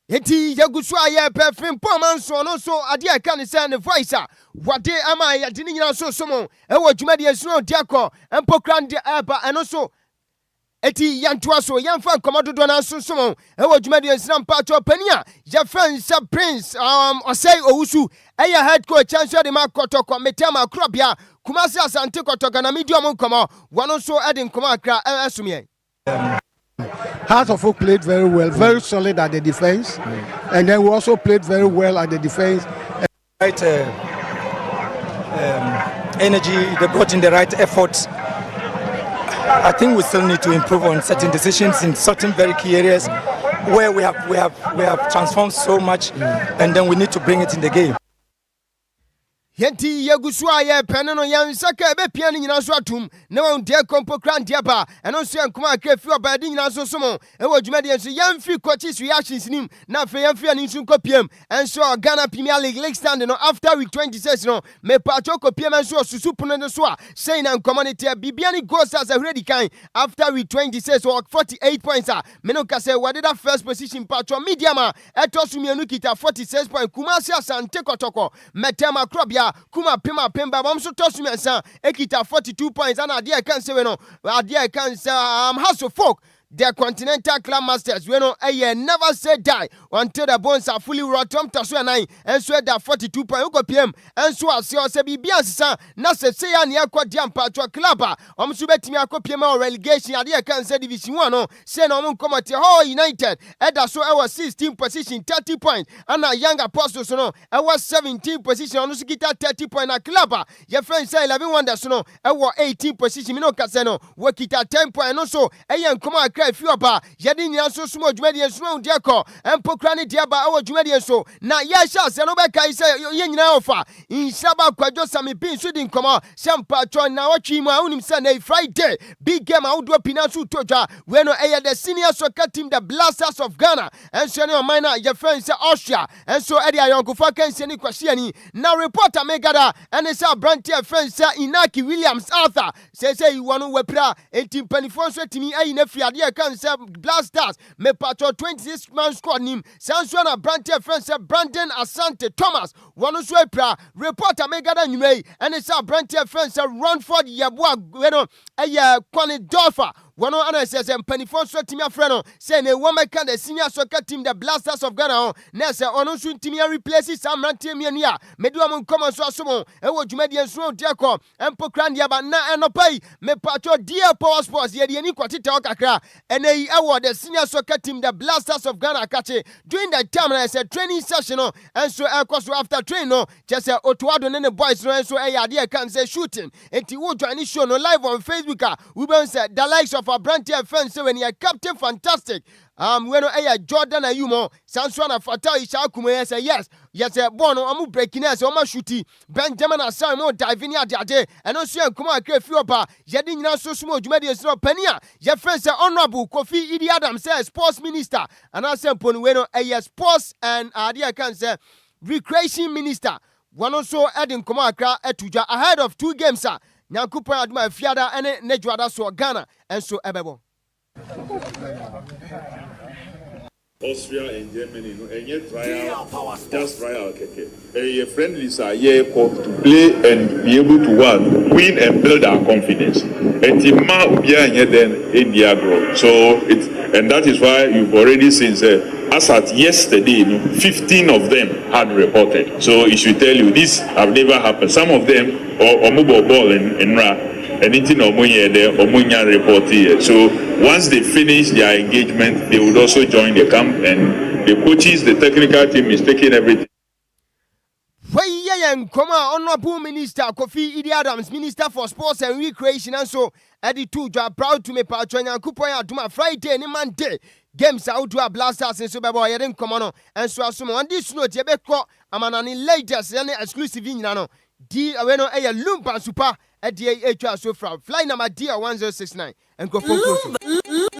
Eti yaguswa ye perfim poman so no so ade aka ne say ne voice a wade ama ya dini nyina so somo e wo dwumade enso diako empokran de aba eno so eti yantoa so yamfa komododo na so somo e wo dwumade ensina mpacho pania ya friends prince osei owusu e ya head coach chanso de makotoko metema krobia Kumasi asante kotoka na medium nkomo wano so edi nkomo akra esumye. Heart of Oak played very well, very solid at the defense, and then we also played very well at the defense. Right energy, they brought in the right efforts. I think we still need to improve on certain decisions in certain very key areas where we have transformed so much, and then we need to bring it in the game. Yenti yaguswa ye penano yansaka ebe piani nyina so atum na won de kompo krantia ba eno so yankuma akefi obadi nyina so somo e wo dwumade enso yamfi coaches reactions nim na fe yamfi ani nsu kopiem enso Ghana Premier League stand no after week 26 no me pacho kopiem enso susu puno no so a say na community bibiani goals as a ready kan after week 26 or 48 points a me no ka say wade that first position pacho mediama etosu mienu kita 46 points Kumasi asante kotoko metema krobia Kuma pemba bamso tosu mensa ekita 42 points and adia can say no adia can say House of Folk the Continental Club Masters we know never say die until the bones are fully rotten tasu and and so that 42 points uko PM and so as you say bibia sisa na se say ya ne akodi ampatwa club omso betimi akopiem or relegation adia can say division 1 no say no mo komate ho United eda so e was 16 position 30 points and Young Apostles no e was 17 position on so kita 30 points na club your friend say 11 wonders no e was 18 position mi no ka say no we kita 10 points no so e yan komo if you are yadi nyina so sumo dwumadi enso de akọ empokra ne de aba awo dwumadi enso na ya sha se no be kai se ye nyina ofa Nhyiraba Kwadwo Sammy bin so di nkomo sempa tro na watwi mu a unim se na Friday big game a wodo pina so toja we no the senior soccer team the Blasters of Ghana enso ne o minor your friend say Austria enso e de ayonkofo kan se ni kwahye ani na reporter megada ene say brantia friend say Inaki Williams Arthur say you want to wepra 18 panifo so timi ayi na fiade can say Blasters me patro 26 man squad nim sanso na brantia friend say Brandon Asante Thomas one so epra reporter megada nyumei ene say brantia friend say Runford Yeboah we no Kwani Dolpha one on says Penifon so team friend say ne woman can the senior soccer team the Blasters of Ghana na say ono so team replaces Sam Rantier nia medu am come so asomo e wo dwumadi enso diako empokran dia ba na enopai me patro dia Power Sports ye de ni kwatete okakra ene yi e the senior soccer team the Blasters of Ghana kache during the time na say training session no enso so after train no just say Otuado ne boys no enso e ya can say shooting enti wo join show no live on Facebook we been say the likes of our brantia friends say when you captain fantastic when Jordan Ayumo Sanswana Fatal Ishakume say yes bono amu breaking as o ma shooty Benjamin Asamo diving at ade and also kuma Krefiopa yedi nyina so sumo dwumade so pania your friends say honorable Kofi Idi Adams say sports minister and asempon we no sports and adia can say recreation minister one also adding kuma akra etuja ahead of two games nyankopɔn adoma afiada ene ne dwada so Ghana enso ebebo. Austria and Germany, and yet trial, just trial. A friendly side, yeah, to play and be able to win and build our confidence. And then India grow. So and that is why you've already seen, as at yesterday, 15 of them had reported. So it should tell you this have never happened. Some of them or mobile ball in Ra. Anything Omunya report here. So once they finish their engagement, they would also join the camp, and the coaches, the technical team is taking everything. Honorable Minister Kofi Idi Adams, Minister for Sports and Recreation, and so Eddie Tuju are proud to me Patronia Kupoya Duma Friday and Monday. Games out to a blasters and Super Boy and Common and so on this note, Yabeko, Amanani latest and exclusive in Nano. D Aweno a Lumba Super at the Adjoa so from fly number D1069 and go for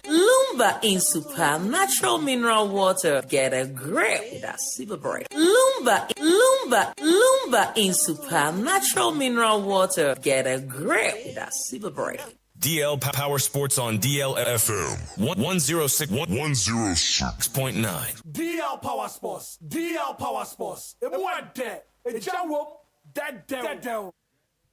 Lumba in Super natural mineral water. Get a grip with a silver break. Lumba in Super natural mineral water. Get a grip with a silver break. DL Power Sports on DLFM 106.9. DL Power Sports. DL Power Sports.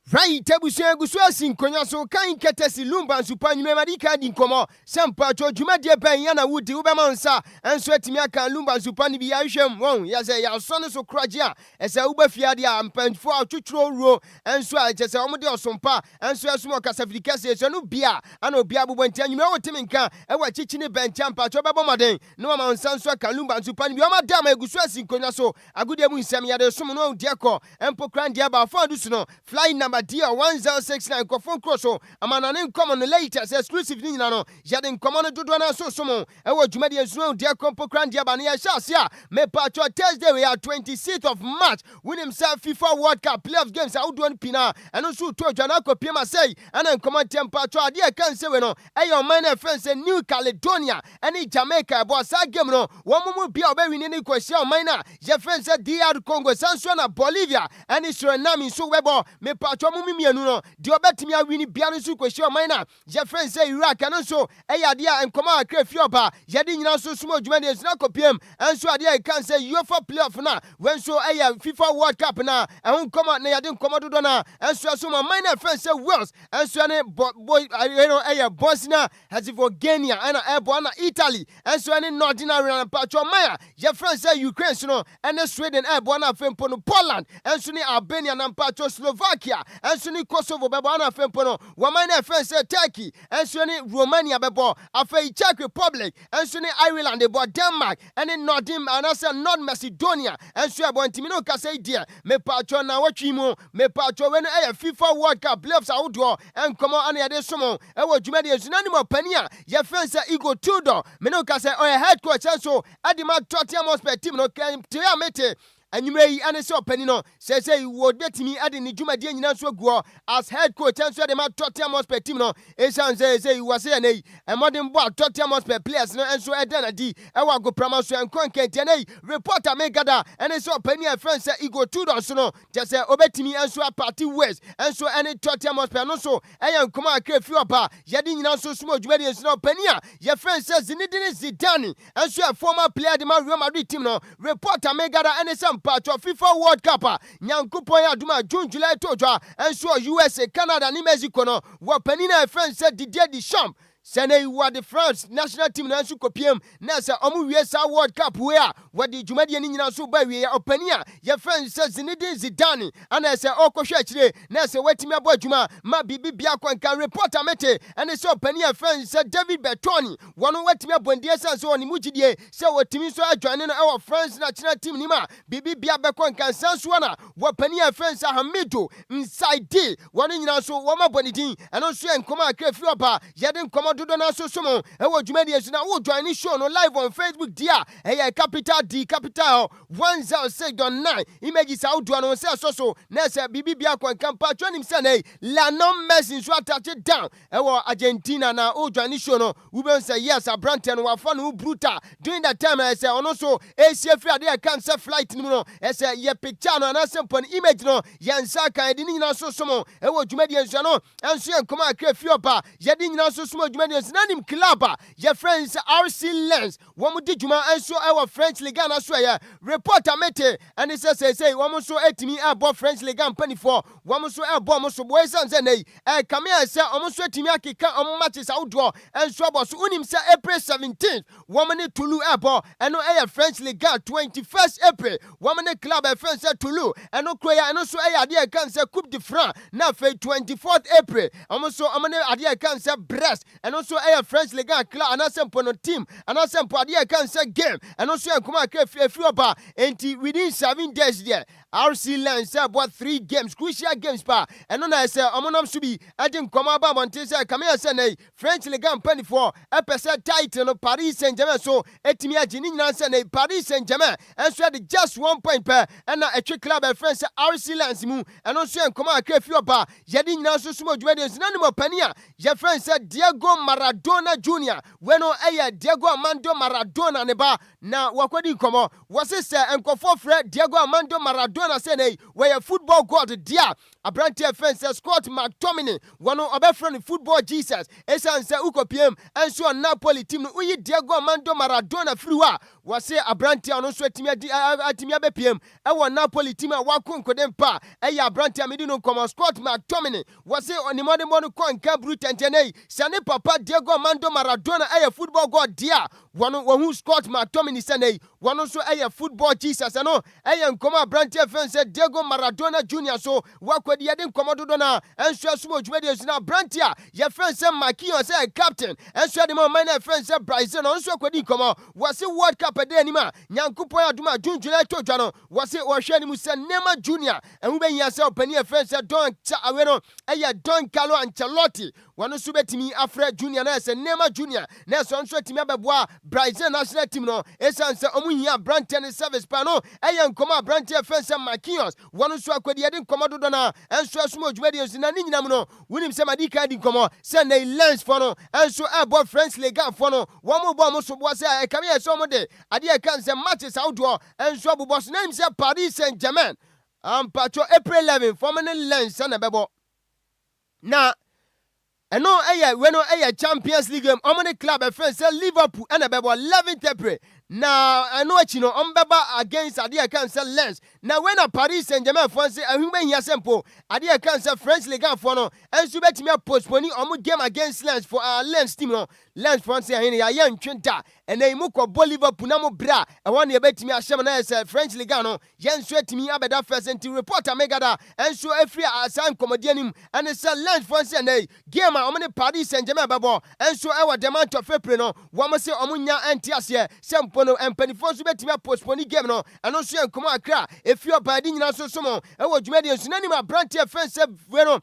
Right, Tabusia Guswasin Konyaso, Kain Katesi Lumba, Supan, Memadika Dinkomo, Sampa, Jumadia Bayana Wood, Ubamansa, and Swetimiaka, Lumba, Supani Biasham, Wong, Yaza, Yasono so Kraja, as a Ubafiadia, and Pen for Chutro Ro, and Swat, just a Omodio Sompa, and Swasmo Casaficas, and Ubia, and Obiabu went and you know Timinka, and what Chichini Ben Champa, Chobabamaden, no amount Sanswa, Kalumba, Supani, Yamadama, Guswasin Konyaso, a good Yamu Samia, the Sumono, Diaco, and Pokrandiaba, Fondusuno, fly number. Dia 1069 Kofon Crosso, Amananin common latest exclusive Nino, Yadin Common Dudwana Sosomo, Ewa Jumadi and Snow, Dia Compo Crandia Bania Shasia, Me Pacho Thursday, we are 26th of March, win himself FIFA World Cup playoff games out one Pina, and also to Janako Pima say, and then command Tempacho, Dia Canseweno, Ayo Mine Friends in New Caledonia, any Jamaica, Bossa Gemno, one more be a very nini question, Mina, Jeffrey said DR Congo, Sansona, Bolivia, and it's Suriname, so Webo, Me Pacho. Mimianuno, Diobetimia Winnie Bianusu question Mina, Jeffrey say Iraq and also Ayadia and Koma Crefioba, Yadin also small Jumandia Snakopim, and so Adia can say UEFA playoff na, when so Aya FIFA World Cup na, and won't come out Nayadin Commodona, and so some minor friends say Wales, and so boy, Aya Bosnia, has for Ghana and Airborne Italy, and so any ordinary and Pacho Maya, Jeffrey say Ukraine, and Sweden Airborne Fempono Poland, and Sunni Albania and Pacho Slovakia. And Sunni Kosovo Babana Fempono, Wamana Fence Turkey, and Sunni Romania Bebo, Afe Czech Republic, and Sunni Ireland, they bought Denmark, and in Northern and also North Macedonia, and Swabon Timino Casay dear, me patron now Chimo, me patron when a FIFA World Cup playoffs outdoor, and come on any sumo, and what you made is animal penia, your fence ego Tudor, Menoka say, or a head coach, and so Adima Tottiamos per team no came to Yamete. And you may answer Penino says say you would get me adding the Juma Dian so go as head coach and so the man Tottiamos per team no. It sounds say you was saying a modern boy Tottiamos per players no and so identity. I will go promotion and conquer reporter Megada and it's so penny and friends say Ego Tudor so no just say obetimi and so a party west and so any Tottiamos per no so I am come on crave you up Yadin so small Julius no penia your friend says Zinedine Zidane and so a former player the man Real Madrid team no reporter Megada and it's part of FIFA World Cup. Nyankupoya Duma June July Toja and so USA, Canada, and Mexico no. What Penina friends said Didier Deschamps. Sene wa the France national team na nsu kopiem na se omu wiesa World Cup where what the Jumadi ni nyina so ba we opania your friend says Zinedine Zidane and say okohwe akire na se watimi abo adwuma ma bibi bia kwanka reporter mete and say opania friend said David Bertoni one watimi abondie sense oni mugidie say watimi so adwane no our France national team ni ma bibi bia be kwanka sense na wapania friends Hamido inside day one nyina so wo ma bonidin and so enkoma akrefi oba yede nkoma dodo na so somo ewo dwumadi so na wo join ni show no live on Facebook dia capital D capital 106.9 images out do no say so na say bibia kon kampa twanim say na la no Messi so attach down ewo Argentina na wo join ni show no we be say yes abrante no wa fa no brutal during that time I say ono so ACF ade kan say flight ni no say ye picture no na simple image no yansa kan de ni nyina so somo ewo dwumadi so no enso ye nkoma akra fi oba ye de nyina so somo dwumadi so nanim club ye friends RC Lens wo di dwuma enso ewo French Ligue na so ye reporter mete and it say wo so etimi abo French Ligue mpanifo wo so ebo mo so boy sanse nei come here say wo so etimi akeka matches outdoor enso abo so unim say April 17th wo ne Toulouse ebo eno French Ligue 21st April wo ne club France Toulouse eno kroya eno so ade kan say Coupe de France na fe 24th April so ne ade kan say Brest eno so French Ligue club anasempo no team anasempo ade kan say game eno so enkoma ka fi oba enti within 7 days there RC Lens say about 3 games crucial games pa eno na say omonam so bi ade nkoma ba monte say come here say na French Ligue 24 epese title no Paris Saint-Germain so etimi agini nyina say na Paris Saint-Germain enso de just 1 point per and na etwe club France RC Lens mu eno so enkoma ka fi oba yedi nyina so sumo dwede so na mo pania ye France Diego Maradona Jr. Weno Diego Armando Maradona ne ba na wakodi nkomo wose se enkofo frɛ Diego Armando Maradona say nei we football god dia abrante France Scott McTominay wono obefrɛ no football Jesus esan se ukopiem enso Napoli team no uyi Diego Armando Maradona friwa wose abrante ono so atimi abepiem ewo Napoli team a wakonkode mpa abrante amedi no nkomo Scott McTominay wose onimode mono konka brutentenei sane papa Diego Armando Maradona football god dia wono wo Scott McTominay say wono so football Jesus no nkoma abrante France Diego Maradona Jr. so wakwadi yade nkoma dodo na enso asumo dwumade so na abrante a ye France Makion say captain enso de mo man France Brazil no enso akwadi nkoma wase World Cup de anima nyankopon aduma junjule todwa no wase ohwe ni mu se Neymar Jr. enwu be nya se opani France Don Aweno Don Carlo Ancelotti wono so betimi afra Junior na se Neymar Jr. na so enso timi abeboa Brazil national team no esanse omuhia abrante ne service pa no nkoma abrante France Makion wono so akwadi yade nkoma dodo na enso asumo dwumade so na ni nyinam no wonim se madika di nkoma se na Lens for no enso abo French Ligue for no wo mo bo mo so bo se come here so mo de ade kan se matches outdoor enso bobo so na se Paris Saint-Germain pacho April 11 for me Lens na bebo na eno weno Champions League game omone club France Liverpool na bebo 11th April na eno achi no ombeba against ade kan se Lens na when a Paris Saint-Germain for say ahumbe hia sempo ade kan se French Ligue for no enso betimi postpone omo game against Lens for Lens team no Lens for say ahine ya ntwenta ene imu ko Liverpool na mo bra e won ye betimi ahyem na se French Ligue no yenso etimi abeda first anti reporter megada enso afri asan komodianim ene se Lens for say na game a omo ne Paris Saint-Germain babo enso e wa demand of April no wo mo se omo nya antiase sempo no empanifo so betimi postpone game no eno so enkomo akra efi obadi nyina so somo e wo dwumadi enso nani ma branch offense we no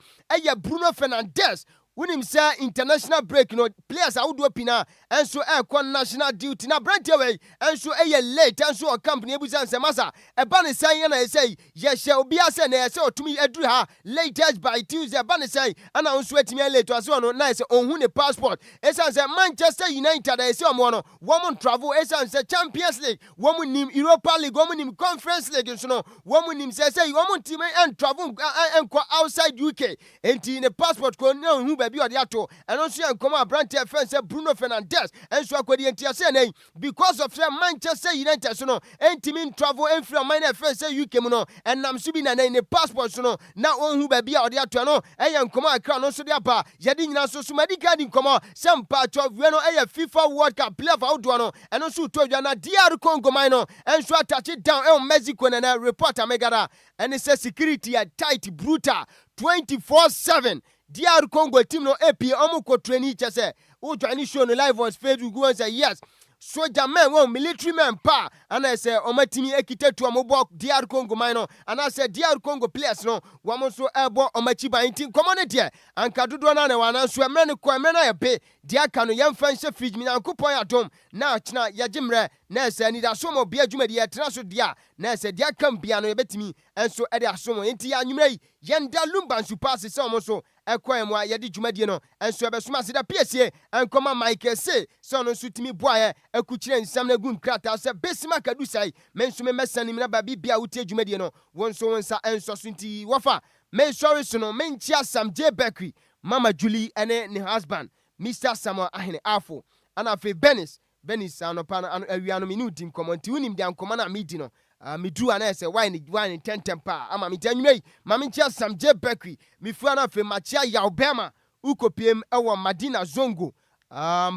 Bruno Fernandes Winim say international break no players are do pina and so national duty na brand away and so late and so company ebusan se masa e ban say na say yes obi ase na say otumi aduru ha latest by Tuesday ban say and so etimi late so no na say onhu ne passport esan say Manchester United e say omo no woman travel esan say Champions League woman nim Europa League woman nim Conference League so no woman nim say woman team and travel and outside UK enti ne passport ko no baby or the ato and also come brand friends Bruno Fernandes and so akodi entiase because of Manchester United so no entimin travel and from my friends UK mu no and nam so bi na ne passport so no na onhu baby or the ato no come akra no so de apa yedi nyina so so medical din come some part of we no FIFA World Cup player for outdoor no and also to na DR Congo mine no and so touch it down Mexico na reporter megara and it says security are tight brutal 24/7 DR Congo team no AP omo ko train chese o join show no live on Facebook go and say yes soldier men wo military men pa ana say omatimi ekita to amobok DR Congo man no ana say DR Congo players no wo mo so ebo omachi ban tin komo de anka dodo na wana so emre ne ko emre na ye be dia ka no yemfa nche fridge mi yankopon adom na achina yagimre na say ni da so mo bia adwuma de yetra so dia na say dia kam bia no yebetimi enso e de asomo enti ya nwumre yenda Lumba nsu pass se omo so ekwan mu a yede dwumadie no enso ebesoma se da PSA enkoma Michael say so no nsu timi boaye akukire nsam na gun krata se Bismark Adusei menso me mesani mi na ba bibia wotie dwumadie no wonso wonsa enso so nti wofa me sorry so no menchia Sam J Bakery Mama Julie ene ne husband Mr. Samuel Ahene Afo ana fe Benis anopa na awiano mi nudi nkomo nti unim dia nkomo na midi no midru ana se wine tempa ama mi tanwei ma mi chia Sam J Bakery mi fu ana fe machia Yaubema ukopiem ewo Madina Zongo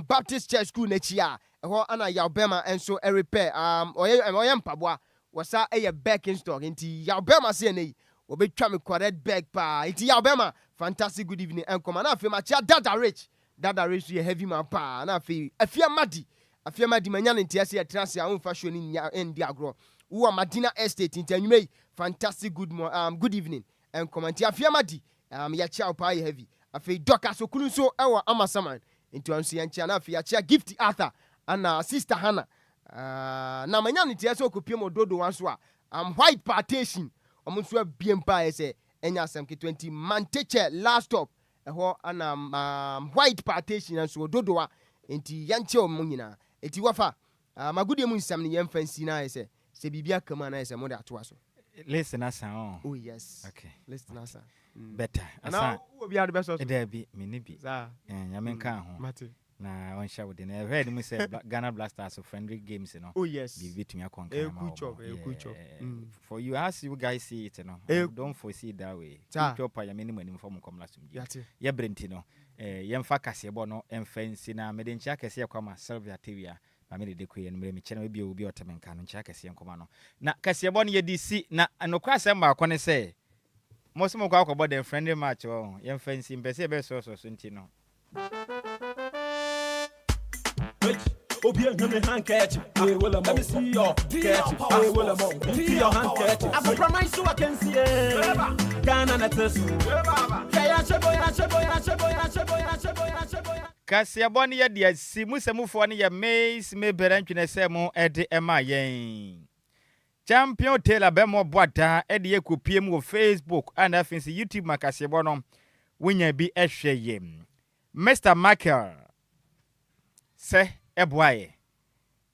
Baptist Church School na chia eho ana Yaubema enso repair oye mpaboa wasa eye back in stock nti Yaubema se nei obetwa me correct bag pa nti Yaubema fantastic good evening enkomo na fe machia Dada Rich ye heavy man pa na fe afia madi manya ne ntiase ya transi a unfa show ni ndi agro wo Madina Estate ntanwumei fantastic good evening and comment afia madi ya chia pa ye heavy afi doka so kunu so ewa amasaman nti anso ya ntia na afi ya chia gift Arthur ana sister Hannah na manya ne ntiase okopiem ododo wan so a white partition omunso abiem pa ese enya asem ke 20 manteche last stop eho ana white partition and so dodowa enti yanche o munyina enti wafa magudie mu nsam ne yemfansi na ese se bibia kama na ese mo da to aso listen asa oh yes okay listen asa better asa wo bia de beso there be me ni bi nyamenka ho mate na on sha wode na heard me say Ghana Blasters of friendly games no oh yes be betumi akon kucho for you as you guys see it no don't foresee it that way kucho pa ya meni form kom last week ya brenti no yemfa kasebo no emfansi na mede ncha kase kwa ma Sylvia Tewia ma mede de kuye no me chena bi obi otemenka no ncha kase nkoma no na kasebo no ye DC na anokwa asem ba akone say mosimo kwa akobọ the friendly match o yemfansi mpese be so nti no Obi and him handkerchief. Let me see your handkerchief. See your handkerchief. I promise you I can see it. Ghana na tesu. Kasiabo ne ye de asimu semufo ne ye maze me berantwene semo ede ema yen. Champion Taylor Bemo Boada ede ye kopiem wo Facebook and afinsi YouTube makasiabo no wonya bi ehwe yem. Mr. Michael se eboaye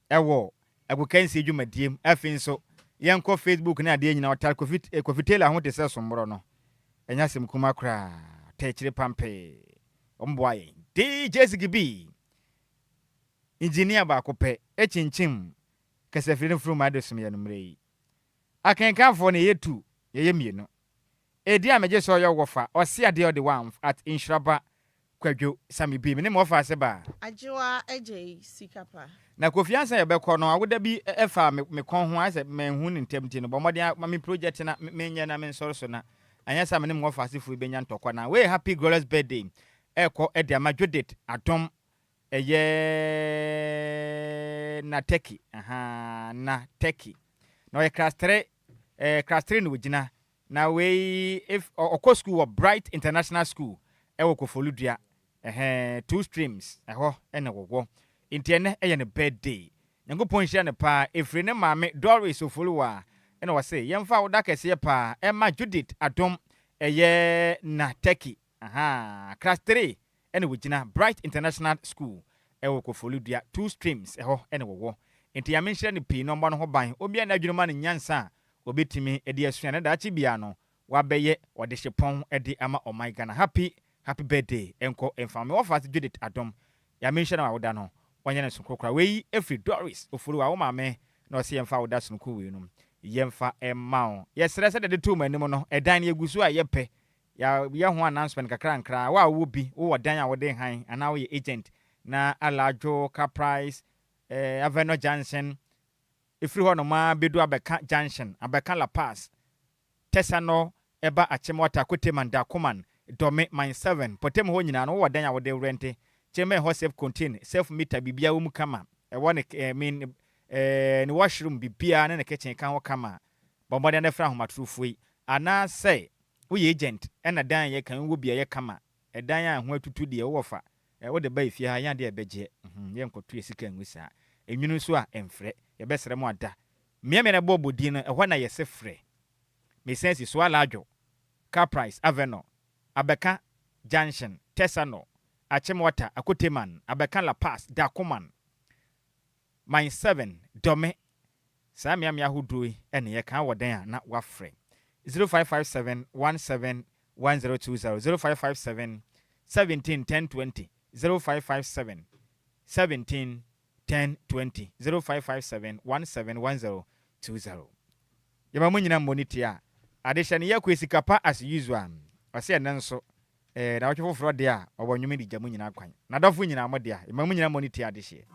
ewo abukansi adwumadiem afin so yenko Facebook na ade nyina otar kofitela ho te se sombro no enya sem kuma kra techire pampe omboaye DJ Sigibi engineer ba ko pe echinchim kasafiri from adosum ya numre akenkan fo ne yetu ye mienu edi ameje so yo wofa ose ade ode one at Nhyiraba Kwadwo Sammy bi me mo fa se ba Adjoa Agyei Sikapa na kofiansa ye bekọ no awoda bi efa me kon ho ase menhu ne ntemti no bomode ma me project na menye na men soro so na anyasa me ne mo fa se fu benya ntokwa na we happy glorious birthday eko e de amajodit atom eye na teki na teki no ye class 3 no wigina na we if okọ school or Bright International School ewo ko foludua 2 streams eho ene wowo intiene eye ne birthday nyangopon hia ne pa efri ne maame Doris ofoluwa ene wase yemfa woda kese pa Emma Judith Adom eye na Teki class 3 ene wigina Bright International School ewo ko foludua 2 streams eho ene wowo inti ya menhia ne pi no mbo no ho ban obi na adwuma ne nyansa obetimi edi asua ne da chi bia no wabeye wode hyepon edi ama my Ghana happy birthday enko enfame wo fast Judith Adom ya mention na woda no wanya ne sonkokra we every Doris ofuru wa wo maame na o se yemfa woda sonko we no yemfa emma yesere se de to manim no edan ne egusu a yepe ya ho announcement kakra nkra wa wo bi wo dan a wode han ana wo ye agent na alajo ka price Aveno Junction ifri ho no ma bedu abeka Junction abeka La Paz Tesano eba achemota kotemanda command Dome mine 7 potem ho nyina no wodan a wode rente cheme ho self contain self meter bibia wo mu kama one mean ne washroom bibia na ne kitchen kan wo kama bombode na fra homatrofui ana say we agent na dan ye kan wo bia ye kama dan a ho atutu de wo fa wo de ba ifia ya de beje ye nkotu esika nwusa enwunu so a emfre ye besere mo ada me na bobodi no ehwa na ye se frɛ me sense so aladwo car price avenue abeka junction tesano achemwata akoteman abeka la pass dakoman mine 7 dome Sammy ahudui ene ye kan woden a na wafrɛ 0557 17 1020 0557 17 1020 0557 17 1020 0557 17 1020 Yama munyina monitor adehye Agyei Sikapa as usual ɔse ene nso na wɔtwe foforo de a ɔbɔ nwumi di gya munyina kwan na dɔfo nyina mo de a yama munyina monitor adehye